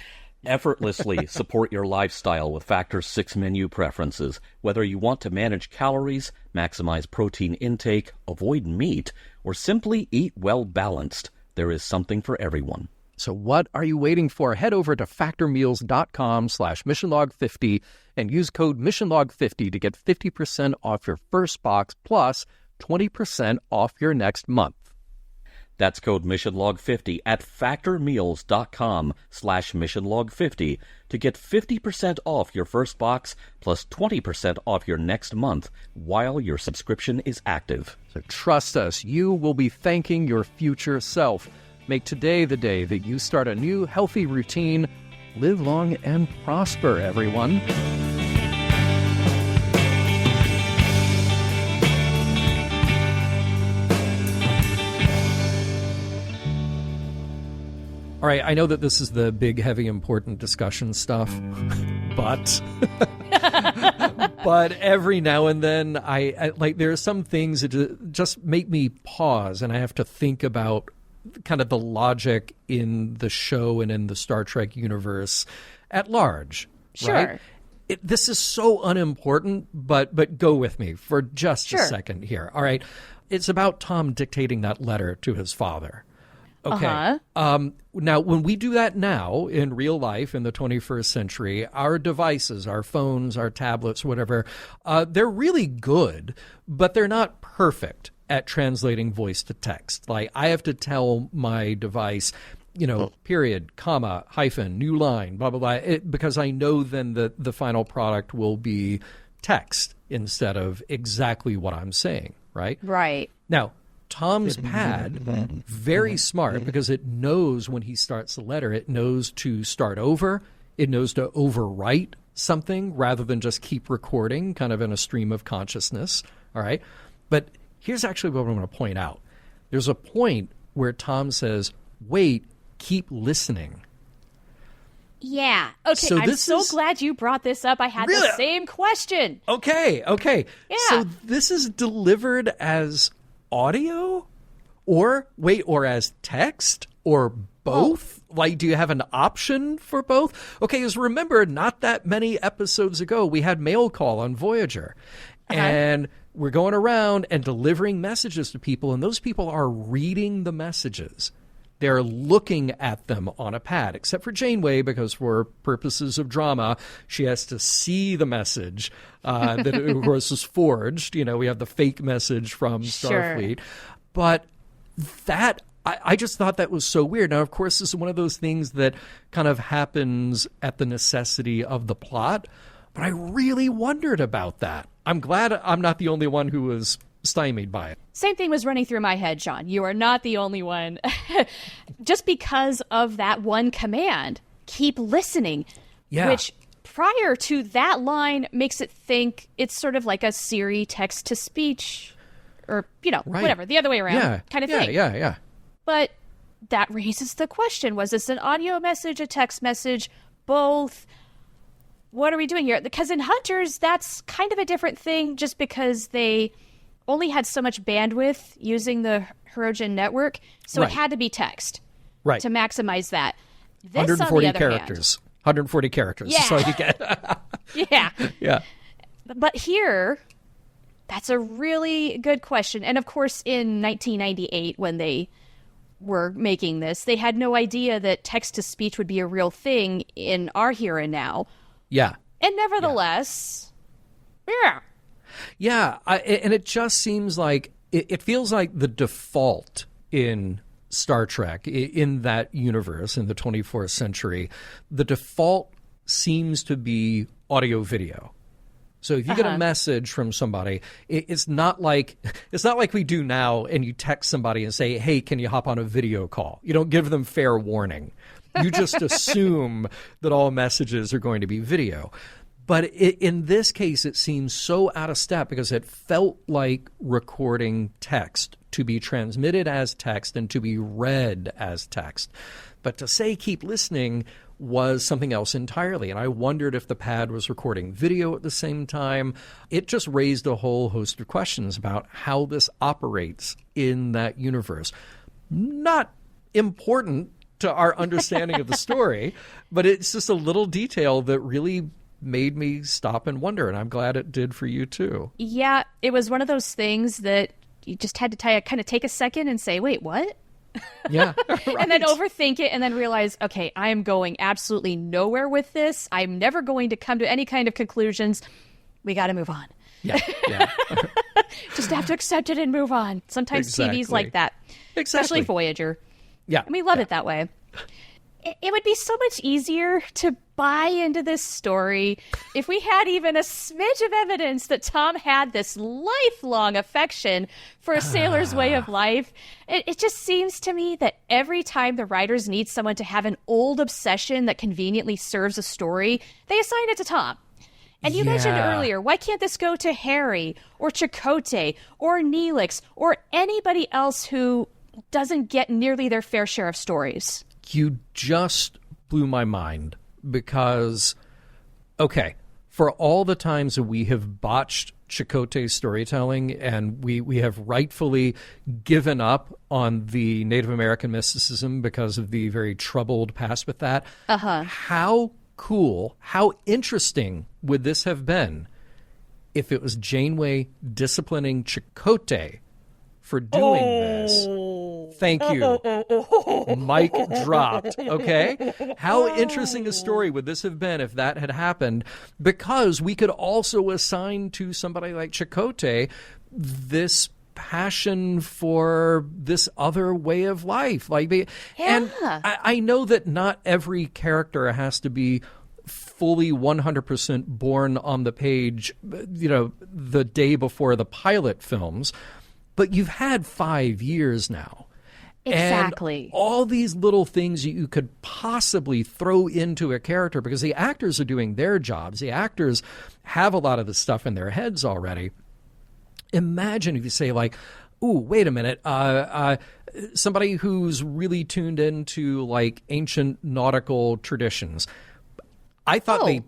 Effortlessly support your lifestyle with Factor's 6 menu preferences. Whether you want to manage calories, maximize protein intake, avoid meat, or simply eat well balanced, there is something for everyone.
So what are you waiting for? Head over to factormeals.com/missionlog50 and use code missionlog50 to get 50% off your first box plus 20% off your next month.
That's code missionlog50 at factormeals.com/missionlog50 to get 50% off your first box plus 20% off your next month while your subscription is active.
So trust us, you will be thanking your future self. Make today the day that you start a new healthy routine. Live long and prosper, everyone. All right, I know that this is the big, heavy, important discussion stuff, but every now and then I like there are some things that just make me pause, and I have to think about kind of the logic in the show and in the Star Trek universe at large.
Sure.
Right? This is so unimportant, but go with me for just a second here. All right, it's about Tom dictating that letter to his father. Okay. Now, when we do that now in real life in the 21st century, our devices, our phones, our tablets, whatever, they're really good, but they're not perfect at translating voice to text. Like, I have to tell my device, period, comma, hyphen, new line, blah, blah, blah, because I know then that the final product will be text instead of exactly what I'm saying, right?
Right.
Now, Tom's pad, very smart, because it knows when he starts the letter, it knows to start over, it knows to overwrite something rather than just keep recording kind of in a stream of consciousness, all right? But here's actually what I'm going to point out. There's a point where Tom says, wait, keep listening.
Yeah. Okay,
So
I'm
this
so
is-
glad you brought this up. I had
Really?
the same question.
Okay.
Yeah.
So this is delivered as audio or as text or both? Like, do you have an option for both? Okay, because remember, not that many episodes ago, we had mail call on Voyager. And we're going around and delivering messages to people, and those people are reading the messages. They're looking at them on a pad, except for Janeway, because for purposes of drama, she has to see the message that, of course, is forged. We have the fake message from Starfleet.
Sure.
But that, I just thought that was so weird. Now, of course, this is one of those things that kind of happens at the necessity of the plot. But I really wondered about that. I'm glad I'm not the only one who was stymied by it.
Same thing was running through my head, John. You are not the only one. Just because of that one command, keep listening, which prior to that line makes it think it's sort of like a Siri text-to-speech or, whatever, the other way around kind of thing.
Yeah.
But that raises the question, was this an audio message, a text message, both? What are we doing here? Because in Hunters, that's kind of a different thing just because they only had so much bandwidth using the Hirogen network, so it had to be text to maximize that. This,
140
on the other
characters. 140 characters.
Yeah.
So you get.
Yeah. But here, that's a really good question. And of course, in 1998, when they were making this, they had no idea that text-to-speech would be a real thing in our here and now.
Yeah.
And nevertheless,
Yeah, and it just seems like, it feels like the default in Star Trek, in that universe, in the 24th century, the default seems to be audio-video. So if you get a message from somebody, it's not like we do now and you text somebody and say, hey, can you hop on a video call? You don't give them fair warning. You just assume that all messages are going to be video. But in this case, it seems so out of step because it felt like recording text to be transmitted as text and to be read as text. But to say keep listening was something else entirely. And I wondered if the pad was recording video at the same time. It just raised a whole host of questions about how this operates in that universe. Not important to our understanding of the story, but it's just a little detail that really made me stop and wonder, and I'm glad it did for you too.
Yeah, it was one of those things that you just had to kind of take a second and say, wait, what?
Yeah. Right.
And then overthink it and then realize, okay, I am going absolutely nowhere with this. I'm never going to come to any kind of conclusions. We got to move on.
Yeah.
Just have to accept it and move on. Sometimes TV's like that. Especially Voyager.
Yeah.
And we love it that way. It would be so much easier to buy into this story if we had even a smidge of evidence that Tom had this lifelong affection for a sailor's way of life. It just seems to me that every time the writers need someone to have an old obsession that conveniently serves a story, they assign it to Tom. And you mentioned earlier, why can't this go to Harry or Chakotay or Neelix or anybody else who doesn't get nearly their fair share of stories?
You just blew my mind because, okay, for all the times that we have botched Chakotay's storytelling and we have rightfully given up on the Native American mysticism because of the very troubled past with that, how cool, how interesting would this have been if it was Janeway disciplining Chakotay for doing this? Thank you. Mic dropped. Okay? How interesting a story would this have been if that had happened? Because we could also assign to somebody like Chakotay this passion for this other way of life. And I know that not every character has to be fully 100% born on the page, the day before the pilot films. But you've had 5 years now.
Exactly.
And all these little things you could possibly throw into a character because the actors are doing their jobs. The actors have a lot of the stuff in their heads already. Imagine if you say ooh, wait a minute, somebody who's really tuned into ancient nautical traditions. I thought they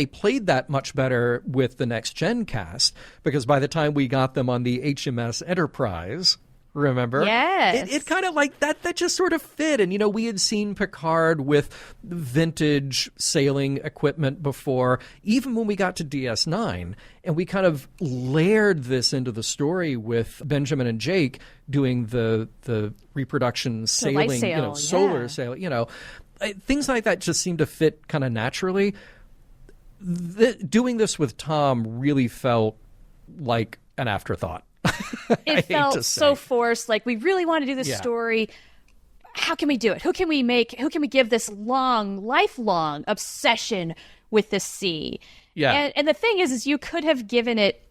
played that much better with the Next Gen cast because by the time we got them on the HMS Enterprise, remember?
Yes.
It kind of that just sort of fit. And, we had seen Picard with vintage sailing equipment before, even when we got to DS9. And we kind of layered this into the story with Benjamin and Jake doing the reproduction sailing, solar sailing, things like that just seem to fit kind of naturally. Doing this with Tom really felt like an afterthought.
It felt so forced. We really want to do this story. How can we do it? Who can we give this lifelong obsession with the sea? Yeah. And the thing is you could have given it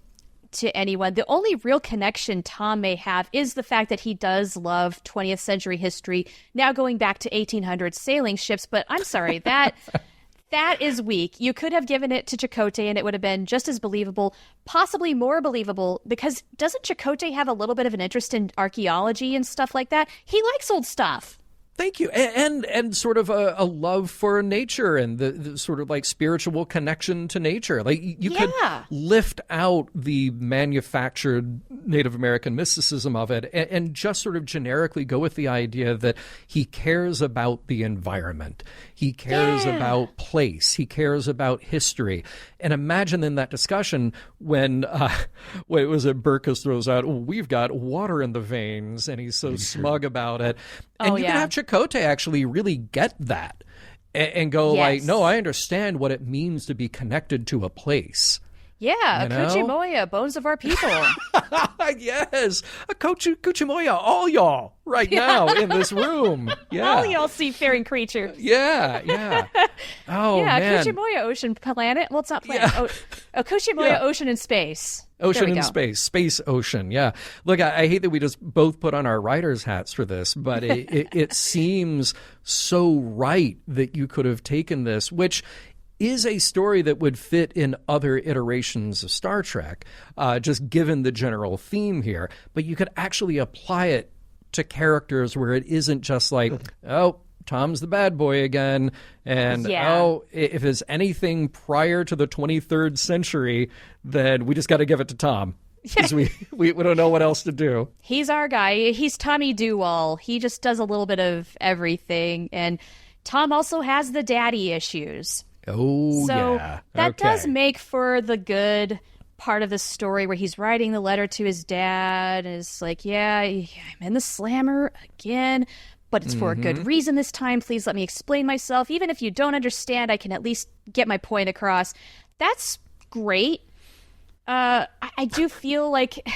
to anyone. The only real connection Tom may have is the fact that he does love 20th century history, now going back to 1800s sailing ships. But I'm sorry, that is weak. You could have given it to Chakotay and it would have been just as believable, possibly more believable, because doesn't Chakotay have a little bit of an interest in archaeology and stuff like that? He likes old stuff.
Thank you. And sort of a love for nature and the sort of like spiritual connection to nature. Like you could lift out the manufactured Native American mysticism of it and just sort of generically go with the idea that he cares about the environment. He cares about place. He cares about history. And imagine in that discussion when it was that Burkus throws out, we've got water in the veins, and he's so smug about it. And you can have Chakotay actually really get that and go like, no, I understand what it means to be connected to a place.
Yeah, Kuchimoya, bones of our people.
Yes, Kuchimoya, all y'all right now in this room. Yeah,
all y'all seafaring creatures.
Yeah. Oh, man.
Kuchimoya ocean planet. Well, it's not planet. Yeah. Kuchimoya ocean and space.
Ocean and space ocean. Yeah. Look, I hate that we just both put on our writer's hats for this, but it seems so right that you could have taken this, which is a story that would fit in other iterations of Star Trek, just given the general theme here. But you could actually apply it to characters where it isn't just like, oh, Tom's the bad boy again. And, if there's anything prior to the 23rd century, then we just got to give it to Tom. Because we don't know what else to do.
He's our guy. He's Tommy Do-All. He just does a little bit of everything. And Tom also has the daddy issues.
Oh,
so
yeah.
That does make for the good part of the story where he's writing the letter to his dad and is like, I'm in the slammer again, but it's for a good reason this time. Please let me explain myself. Even if you don't understand, I can at least get my point across. That's great. I do feel like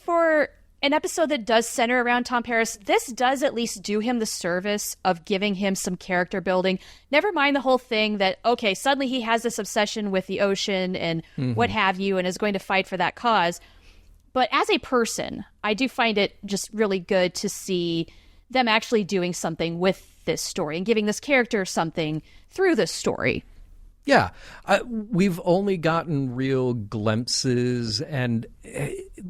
for an episode that does center around Tom Paris, this does at least do him the service of giving him some character building. Never mind the whole thing that, okay, suddenly he has this obsession with the ocean and what have you and is going to fight for that cause. But as a person, I do find it just really good to see them actually doing something with this story and giving this character something through this story.
Yeah, we've only gotten real glimpses, and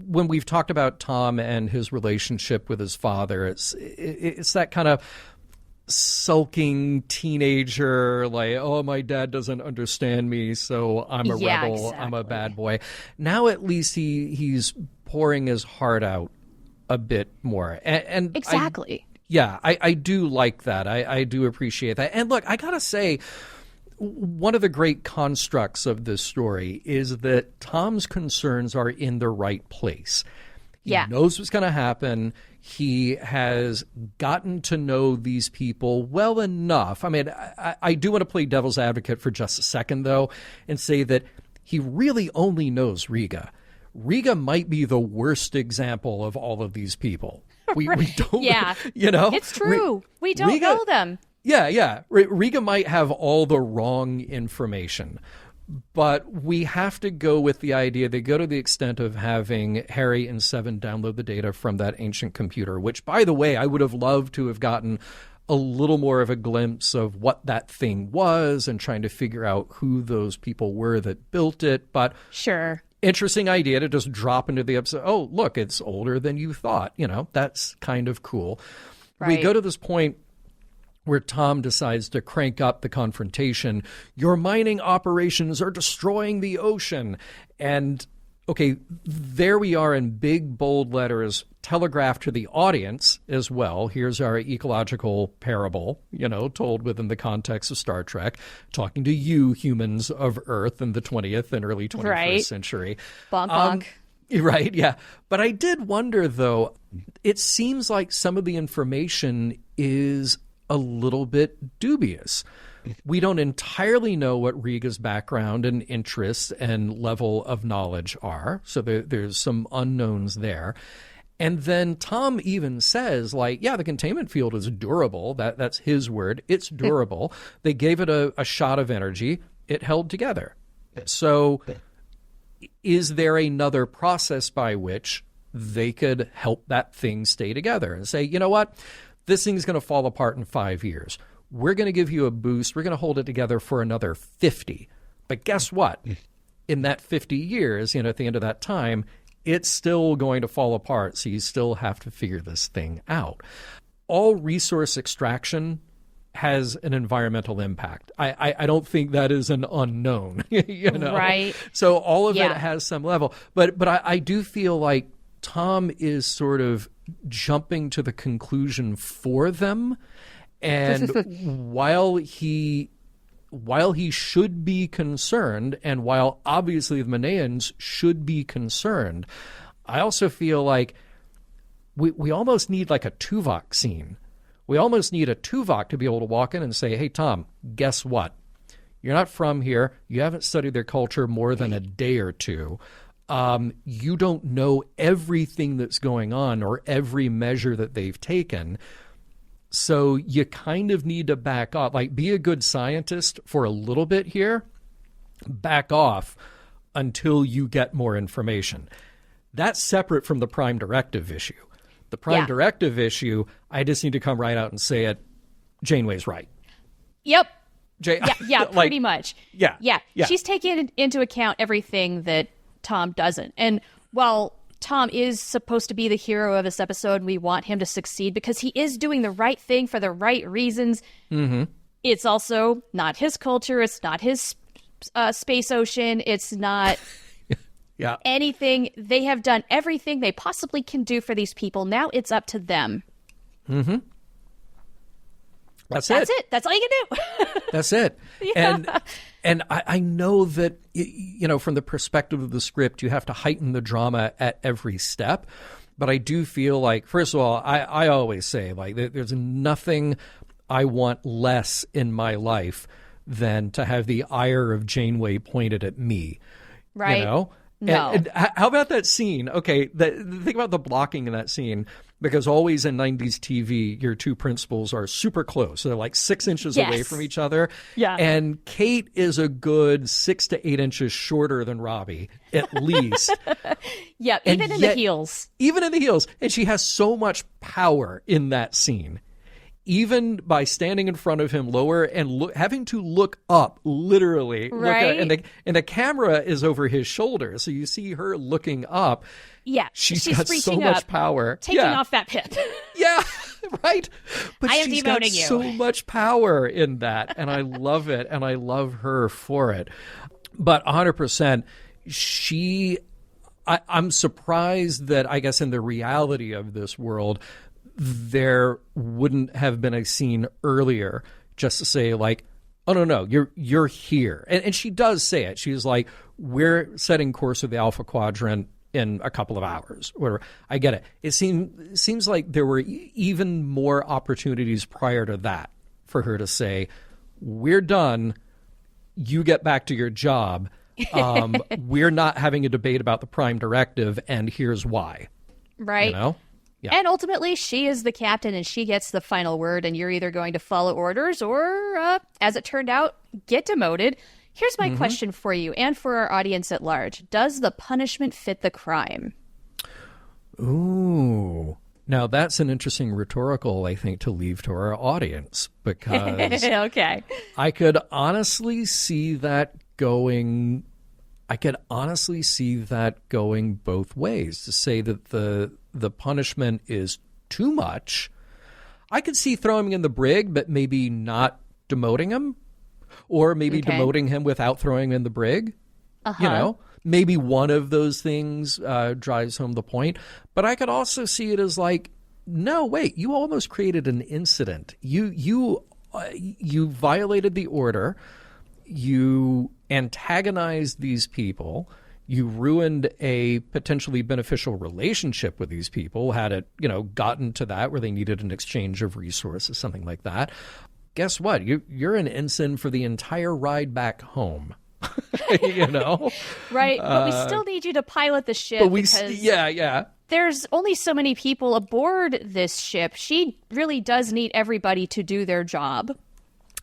when we've talked about Tom and his relationship with his father, it's that kind of sulking teenager, like, oh, my dad doesn't understand me, so I'm a rebel, exactly. I'm a bad boy. Now at least he's pouring his heart out a bit more, and
exactly.
I do like that. I do appreciate that, and look, I gotta say, one of the great constructs of this story is that Tom's concerns are in the right place. He knows what's going to happen. He has gotten to know these people well enough. I mean, I do want to play devil's advocate for just a second, though, and say that he really only knows Riga. Riga might be the worst example of all of these people. We don't,
it's true. We don't know them.
Yeah. Riga might have all the wrong information, but we have to go with the idea. They go to the extent of having Harry and Seven download the data from that ancient computer, which, by the way, I would have loved to have gotten a little more of a glimpse of what that thing was and trying to figure out who those people were that built it. But
sure.
Interesting idea to just drop into the episode. Oh, look, it's older than you thought. That's kind of cool. Right. We go to this point where Tom decides to crank up the confrontation. Your mining operations are destroying the ocean. And, okay, there we are in big, bold letters, telegraphed to the audience as well. Here's our ecological parable, told within the context of Star Trek, talking to you, humans of Earth in the 20th and early 21st century.
Bonk, bonk.
Right, yeah. But I did wonder, though, it seems like some of the information is a little bit dubious. We don't entirely know what Riga's background and interests and level of knowledge are, so there's some unknowns there. And then Tom even says, the containment field is durable. That's his word. It's durable. They gave it a shot of energy. It held together. So is there another process by which they could help that thing stay together and say, you know what, this thing's going to fall apart in 5 years. We're going to give you a boost. We're going to hold it together for another 50. But guess what? In that 50 years, at the end of that time, it's still going to fall apart. So you still have to figure this thing out. All resource extraction has an environmental impact. I don't think that is an unknown,
Right.
So all of it has some level. But I do feel like Tom is sort of jumping to the conclusion for them. And while he should be concerned, and while obviously the Maneans should be concerned, I also feel like we almost need like a Tuvok scene. We almost need a Tuvok to be able to walk in and say, hey, Tom, guess what? You're not from here. You haven't studied their culture more than a day or two. You don't know everything that's going on or every measure that they've taken. So you kind of need to back off, like be a good scientist for a little bit here, back off until you get more information. That's separate from the Prime Directive issue. The Prime Directive issue, I just need to come right out and say it. Janeway's right.
Yep.
Like,
pretty much.
Yeah.
She's taking into account everything that Tom doesn't. And while Tom is supposed to be the hero of this episode, and we want him to succeed because he is doing the right thing for the right reasons, it's also not his culture. It's not his space ocean. It's not anything. They have done everything they possibly can do for these people. Now it's up to them. That's it. That's all you can do.
That's it. And I know that, from the perspective of the script, you have to heighten the drama at every step. But I do feel like, first of all, I always say, like, there's nothing I want less in my life than to have the ire of Janeway pointed at me.
Right.
No. And how about that scene? Okay, think about the blocking in that scene, because always in 90s TV, your two principals are super close. So they're like 6 inches away from each other.
Yeah.
And Kate is a good 6 to 8 inches shorter than Robbie, at least.
Even in the heels.
Even in the heels. And she has so much power in that scene. Even by standing in front of him lower and having to look up, literally.
Right.
And the camera is over his shoulder. So you see her looking up.
Yeah.
She's got so much power.
Taking off that pip.
Yeah, right. But
I am
she's got
demoting you.
So much power in that. And I love it. And I love her for it. But 100%, I'm surprised that, I guess, in the reality of this world, there wouldn't have been a scene earlier just to say, like, oh, no, you're here. And she does say it. She's like, we're setting course with the Alpha Quadrant in a couple of hours. Whatever. I get it. It seems like there were even more opportunities prior to that for her to say, we're done. You get back to your job. We're not having a debate about the Prime Directive, and here's why.
Right.
Yeah.
And ultimately, she is the captain and she gets the final word, and you're either going to follow orders or, as it turned out, get demoted. Here's my question for you and for our audience at large. Does the punishment fit the crime?
Ooh. Now, that's an interesting rhetorical, I think, to leave to our audience, because
okay.
I could honestly see that going both ways, to say that the punishment is too much. I could see throwing him in the brig, but maybe not demoting him, or maybe demoting him without throwing him in the brig. Maybe one of those things drives home the point. But I could also see it as like, no, wait, you almost created an incident. You violated the order. You antagonized these people. You ruined a potentially beneficial relationship with these people, had it, gotten to that where they needed an exchange of resources, something like that. Guess what? You're an ensign for the entire ride back home.
Right. But we still need you to pilot the ship. There's only so many people aboard this ship. She really does need everybody to do their job.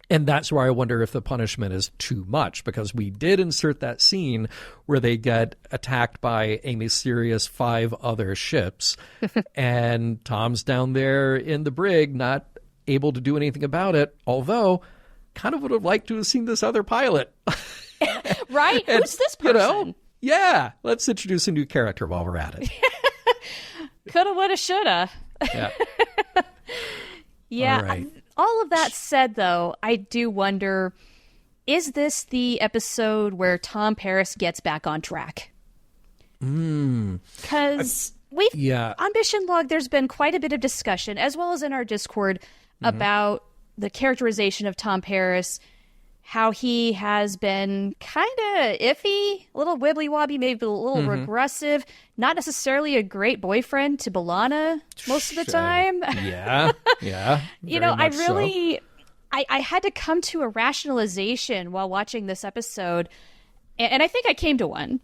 And that's where I wonder if the punishment is too much, because we did insert that scene where they get attacked by a mysterious 5 other ships, and Tom's down there in the brig, not able to do anything about it, although kind of would have liked to have seen this other pilot.
Right?
And,
who's this person?
Yeah, let's introduce a new character while we're at it.
Coulda, woulda, shoulda.
Yeah.
Yeah.
All right.
All of that said, though, I do wonder, is this the episode where Tom Paris gets back on track? Because on Mission Log, there's been quite a bit of discussion, as well as in our Discord, about the characterization of Tom Paris, how he has been kind of iffy, a little wibbly-wobbly, maybe a little regressive, not necessarily a great boyfriend to B'Elanna most of the time.
Yeah.
You know, I really, I had to come to a rationalization while watching this episode, and I think I came to one.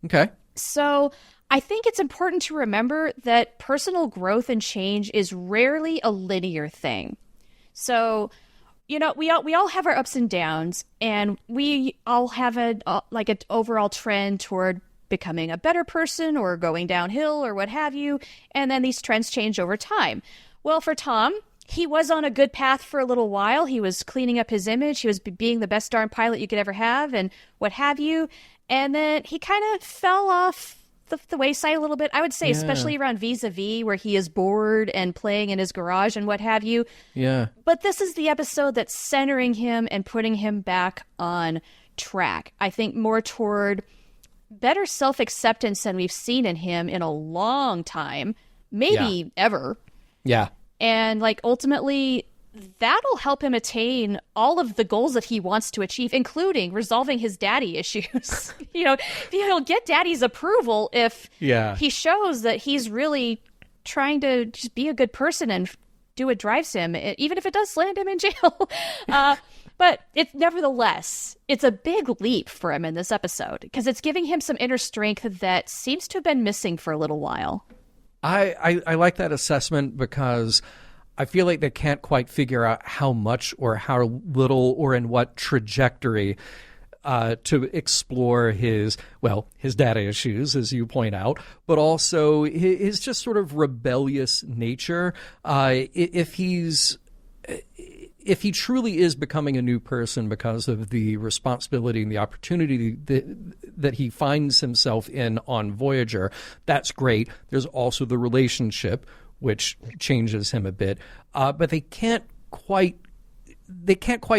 Okay.
So I think it's important to remember that personal growth and change is rarely a linear thing. So, you know, we all have our ups and downs, and we all have an overall trend toward becoming a better person or going downhill or what have you, and then these trends change over time. Well, for Tom, he was on a good path for a little while. He was cleaning up his image. He was being the best darn pilot you could ever have and what have you. And then he kind of fell off the wayside a little bit, I would say, especially around Vis-a-Vis, where he is bored and playing in his garage and what have you.
Yeah.
But this is the episode that's centering him and putting him back on track. I think more toward better self-acceptance than we've seen in him in a long time, maybe ever.
Yeah.
And like ultimately, that'll help him attain all of the goals that he wants to achieve, including resolving his daddy issues. You know, he'll get daddy's approval if he shows that he's really trying to just be a good person and do what drives him, even if it does land him in jail. But nevertheless, it's a big leap for him in this episode because it's giving him some inner strength that seems to have been missing for a little while.
I like that assessment because I feel like they can't quite figure out how much or how little or in what trajectory to explore his data issues, as you point out, but also his just sort of rebellious nature. If he truly is becoming a new person because of the responsibility and the opportunity that he finds himself in on Voyager, that's great. There's also the relationship, which changes him a bit, but they can't quite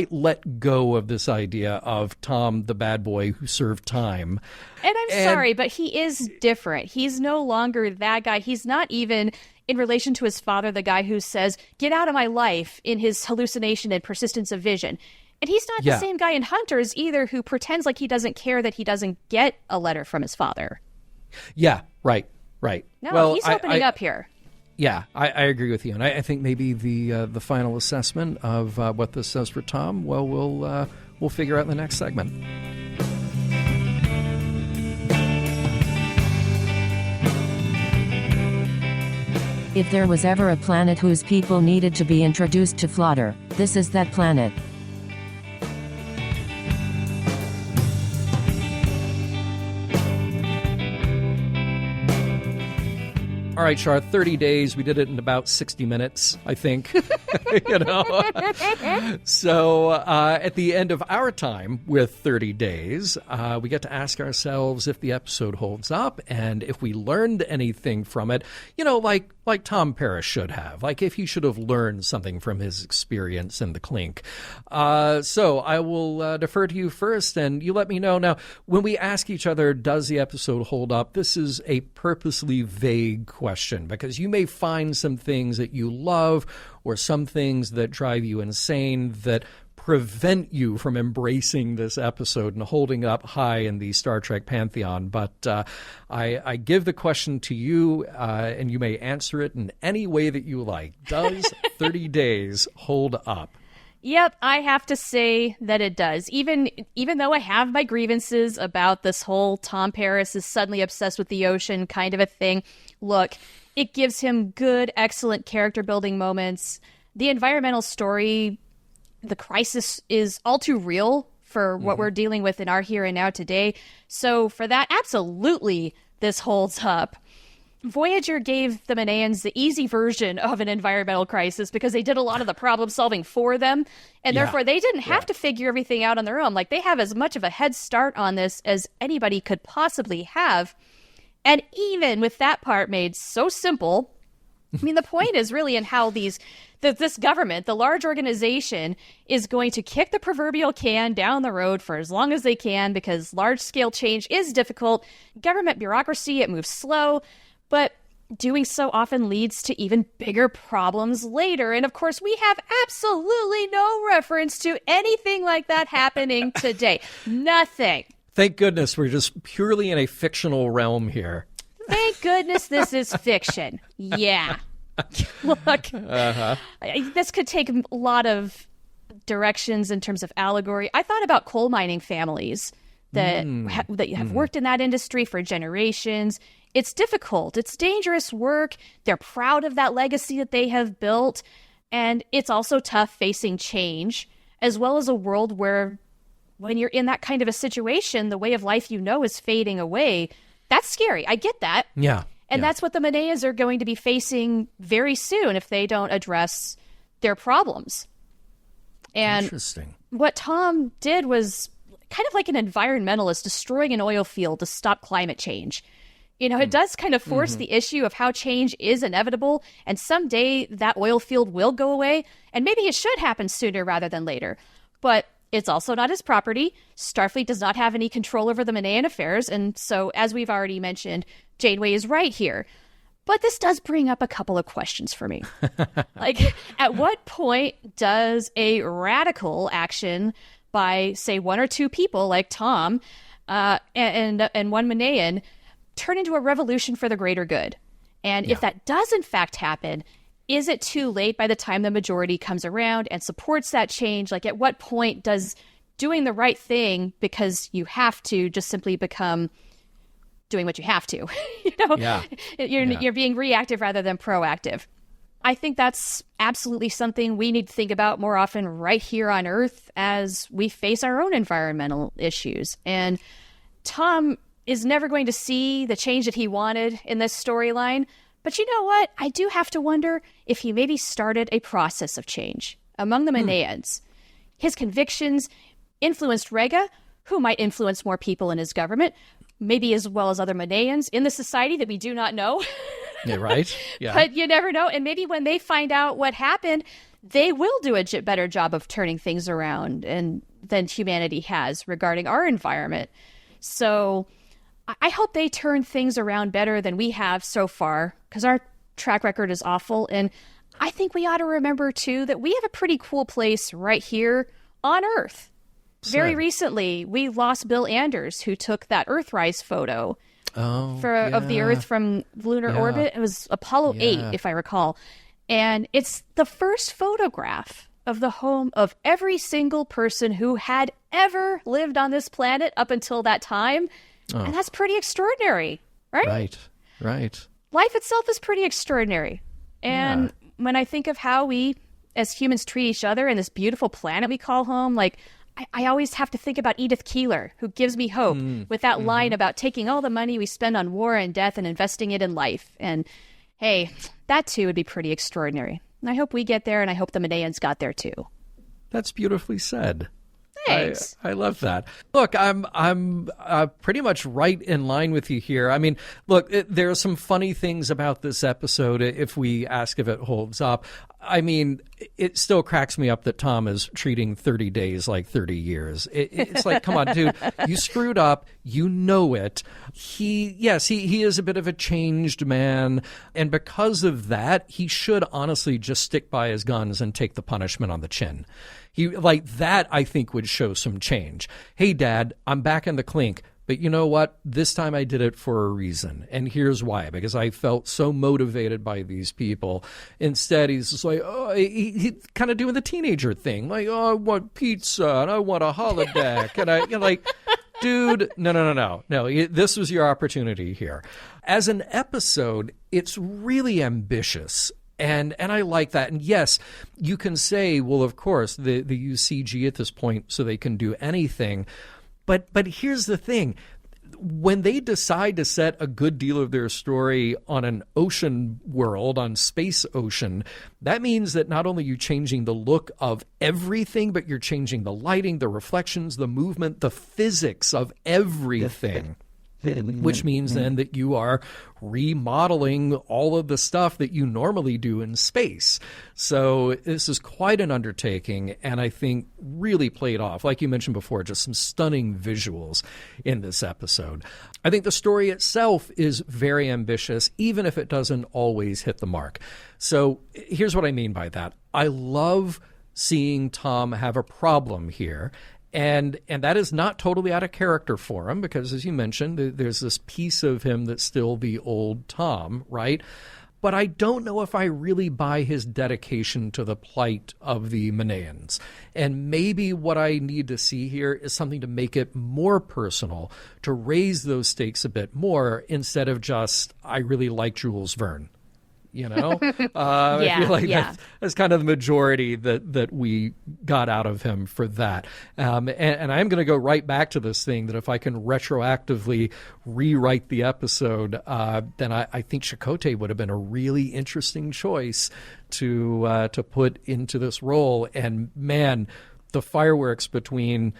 let go of this idea of Tom, the bad boy who served time.
And I'm sorry, but he is different. He's no longer that guy. He's not even, in relation to his father, the guy who says, "Get out of my life," in his hallucination and persistence of vision. And he's not the same guy in Hunters either, who pretends like he doesn't care that he doesn't get a letter from his father.
Yeah, right.
No, he's opening up here.
Yeah, I agree with you, and I think maybe the final assessment of what this says for Tom, we'll figure out in the next segment.
If there was ever a planet whose people needed to be introduced to fodder, this is that planet.
All right, Char, 30 days. We did it in about 60 minutes, I think. You know? So at the end of our time with 30 days, we get to ask ourselves if the episode holds up and if we learned anything from it, you know, like Tom Paris should have, like if he should have learned something from his experience in the Clink. So I will defer to you first, and you let me know. Now, when we ask each other, does the episode hold up, this is a purposely vague question, because you may find some things that you love or some things that drive you insane that prevent you from embracing this episode and holding up high in the Star Trek pantheon. But I give the question to you, and you may answer it in any way that you like. Does 30 days hold up?
Yep, I have to say that it does. Even though I have my grievances about this whole Tom Paris is suddenly obsessed with the ocean kind of a thing, look, it gives him good, excellent character building moments. The environmental story the crisis is all too real for what we're dealing with in our here and now today. So for that, absolutely, this holds up. Voyager gave the Maenans the easy version of an environmental crisis because they did a lot of the problem solving for them. And therefore, they didn't have to figure everything out on their own. Like, they have as much of a head start on this as anybody could possibly have. And even with that part made so simple, I mean, the point is really in how this government, the large organization, is going to kick the proverbial can down the road for as long as they can, because large-scale change is difficult. Government bureaucracy, it moves slow. But doing so often leads to even bigger problems later. And of course, we have absolutely no reference to anything like that happening today. Nothing.
Thank goodness we're just purely in a fictional realm here.
Thank goodness this is fiction. Yeah. Look, this could take a lot of directions in terms of allegory. I thought about coal mining families that have worked in that industry for generations. It's difficult. It's dangerous work. They're proud of that legacy that they have built. And it's also tough facing change, as well as a world where when you're in that kind of a situation, the way of life you know is fading away. That's scary. I get that.
Yeah.
And that's what the Maenans are going to be facing very soon if they don't address their problems. And
interesting.
What Tom did was kind of like an environmentalist destroying an oil field to stop climate change. You know, it does kind of force the issue of how change is inevitable, and someday that oil field will go away, and maybe it should happen sooner rather than later. But it's also not his property. Starfleet does not have any control over the Maenaan affairs, and so, as we've already mentioned, Janeway is right here. But this does bring up a couple of questions for me. Like, at what point does a radical action by, say, one or two people like Tom and one Maenaan turn into a revolution for the greater good? And if that does in fact happen, is it too late by the time the majority comes around and supports that change? Like, at what point does doing the right thing because you have to just simply become doing what you have to? You're being reactive rather than proactive. I think that's absolutely something we need to think about more often right here on Earth as we face our own environmental issues. And Tom is never going to see the change that he wanted in this storyline. But you know what? I do have to wonder if he maybe started a process of change among the Maenans. His convictions influenced Rega, who might influence more people in his government, maybe as well as other Maenans in the society that we do not know.
Yeah, right? Yeah.
But you never know. And maybe when they find out what happened, they will do a better job of turning things around than humanity has regarding our environment. So I hope they turn things around better than we have so far, because our track record is awful. And I think we ought to remember, too, that we have a pretty cool place right here on Earth. Very recently, we lost Bill Anders, who took that Earthrise photo of the Earth from lunar orbit. It was Apollo 8, if I recall. And it's the first photograph of the home of every single person who had ever lived on this planet up until that time. And that's pretty extraordinary, right?
Right.
Life itself is pretty extraordinary. And when I think of how we, as humans, treat each other and this beautiful planet we call home, like, I always have to think about Edith Keeler, who gives me hope with that line about taking all the money we spend on war and death and investing it in life. And, hey, that, too, would be pretty extraordinary. And I hope we get there, and I hope the Maenans got there, too.
That's beautifully said.
Thanks.
I love that. Look, I'm pretty much right in line with you here. I mean, look, there are some funny things about this episode if we ask if it holds up. I mean, it still cracks me up that Tom is treating 30 days like 30 years. It's like, come on, dude, you screwed up. You know it. He is a bit of a changed man. And because of that, he should honestly just stick by his guns and take the punishment on the chin. That, I think, would show some change. Hey, Dad, I'm back in the clink. But you know what? This time I did it for a reason. And here's why. Because I felt so motivated by these people. Instead, he's just like, he kind of doing the teenager thing. Like, I want pizza and I want a holodeck. And dude, no. This was your opportunity here. As an episode, it's really ambitious. And I like that. And yes, you can say, well, of course, they use CG at this point so they can do anything. But here's the thing. When they decide to set a good deal of their story on an ocean world, on space ocean, that means that not only are you changing the look of everything, but you're changing the lighting, the reflections, the movement, the physics of everything. Which means then that you are remodeling all of the stuff that you normally do in space. So this is quite an undertaking, and I think really played off. Like you mentioned before, just some stunning visuals in this episode. I think the story itself is very ambitious, even if it doesn't always hit the mark. So here's what I mean by that. I love seeing Tom have a problem here. And that is not totally out of character for him because, as you mentioned, there's this piece of him that's still the old Tom, right? But I don't know if I really buy his dedication to the plight of the Maneans. And maybe what I need to see here is something to make it more personal, to raise those stakes a bit more instead of just, I really like Jules Verne. You know, I feel like that's kind of the majority that we got out of him for that. And I'm going to go right back to this thing that if I can retroactively rewrite the episode, then I think Chakotay would have been a really interesting choice to put into this role. And man, the fireworks between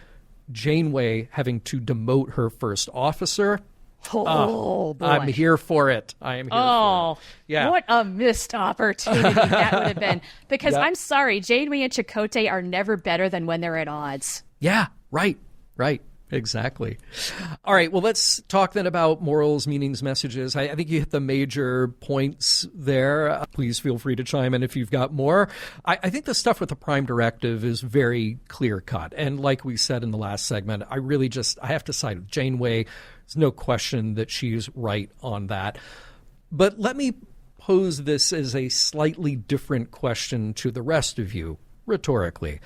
Janeway having to demote her first officer.
Oh, boy.
I'm here for it. I am here for it. Yeah.
What a missed opportunity that would have been. Because I'm sorry, Janeway and Chakotay are never better than when they're at odds.
Yeah, right. Exactly. All right, well, let's talk then about morals, meanings, messages. I think you hit the major points there. Please feel free to chime in if you've got more. I think the stuff with the Prime Directive is very clear-cut. And like we said in the last segment, I have to side with Janeway. There's no question that she's right on that. But let me pose this as a slightly different question to the rest of you, rhetorically.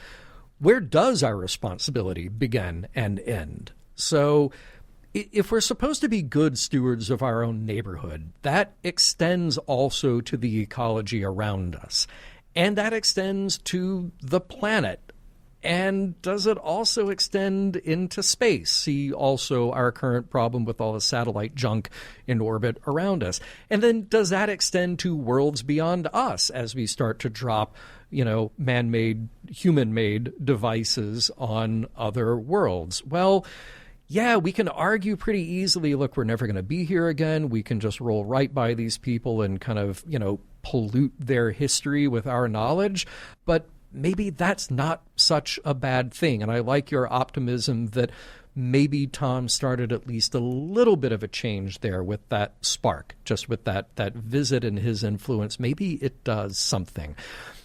Where does our responsibility begin and end? So if we're supposed to be good stewards of our own neighborhood, that extends also to the ecology around us. And that extends to the planet. And does it also extend into space? See also our current problem with all the satellite junk in orbit around us. And then does that extend to worlds beyond us as we start to drop, man-made, human-made devices on other worlds? Well, yeah, we can argue pretty easily, look, we're never going to be here again. We can just roll right by these people and kind of, pollute their history with our knowledge. But maybe that's not such a bad thing. And I like your optimism that maybe Tom started at least a little bit of a change there with that spark, just with that visit and his influence. Maybe it does something.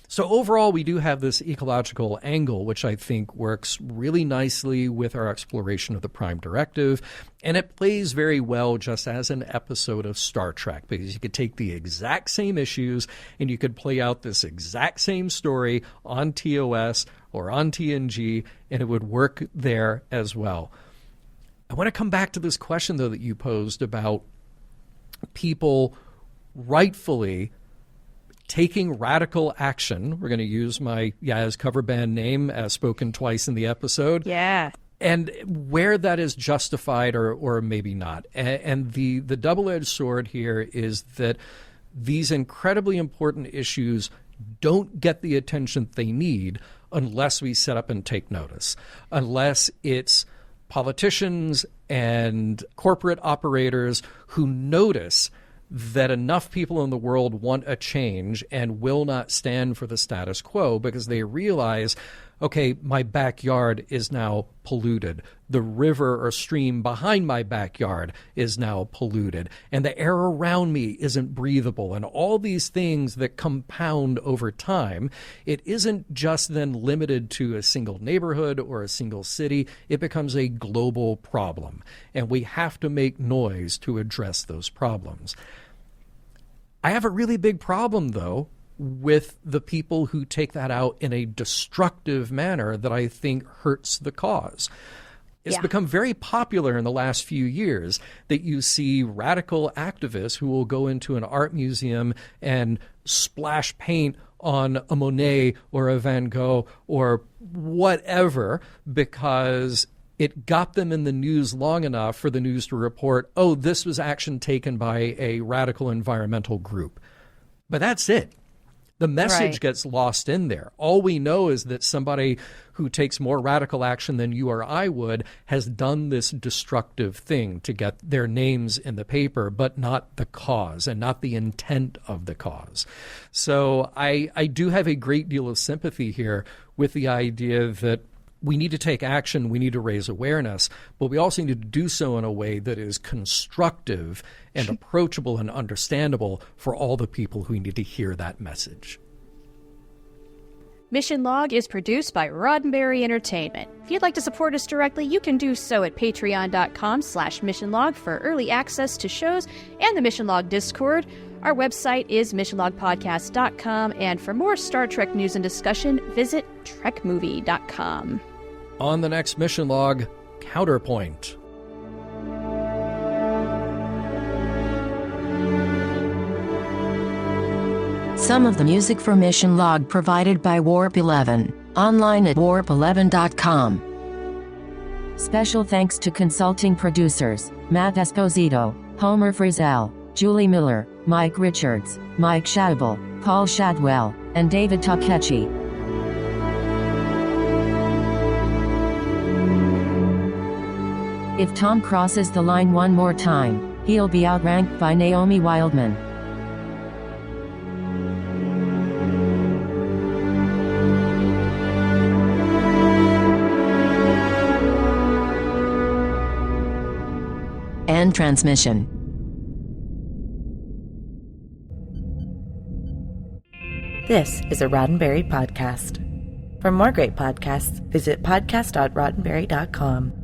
So overall, we do have this ecological angle, which I think works really nicely with our exploration of the Prime Directive. And it plays very well just as an episode of Star Trek, because you could take the exact same issues and you could play out this exact same story on TOS or on TNG, and it would work there as well. I want to come back to this question, though, that you posed about people rightfully taking radical action. We're going to use my Yaz cover band name as spoken twice in the episode.
Yeah.
And where that is justified or maybe not. And the double-edged sword here is that these incredibly important issues don't get the attention they need unless we set up and take notice, unless it's politicians and corporate operators who notice that enough people in the world want a change and will not stand for the status quo because they realize, okay, my backyard is now polluted. The river or stream behind my backyard is now polluted. And the air around me isn't breathable. And all these things that compound over time, it isn't just then limited to a single neighborhood or a single city. It becomes a global problem. And we have to make noise to address those problems. I have a really big problem, though, with the people who take that out in a destructive manner that I think hurts the cause. It's become very popular in the last few years that you see radical activists who will go into an art museum and splash paint on a Monet or a Van Gogh or whatever because it got them in the news long enough for the news to report, oh, this was action taken by a radical environmental group. But that's it. The message gets lost in there. All we know is that somebody who takes more radical action than you or I would has done this destructive thing to get their names in the paper, but not the cause and not the intent of the cause. So I do have a great deal of sympathy here with the idea that we need to take action, we need to raise awareness, but we also need to do so in a way that is constructive and approachable and understandable for all the people who need to hear that message.
Mission Log is produced by Roddenberry Entertainment. If you'd like to support us directly, you can do so at patreon.com/missionlog for early access to shows and the Mission Log Discord. Our website is missionlogpodcast.com, and for more Star Trek news and discussion, visit trekmovie.com.
On the next Mission Log, Counterpoint.
Some of the music for Mission Log provided by Warp 11, online at warp11.com. Special thanks to consulting producers, Matt Esposito, Homer Frizzell, Julie Miller, Mike Richards, Mike Shadwell, Paul Shadwell, and David Takechi. If Tom crosses the line one more time, he'll be outranked by Naomi Wildman. End transmission.
This is a Roddenberry podcast. For more great podcasts, visit podcast.roddenberry.com.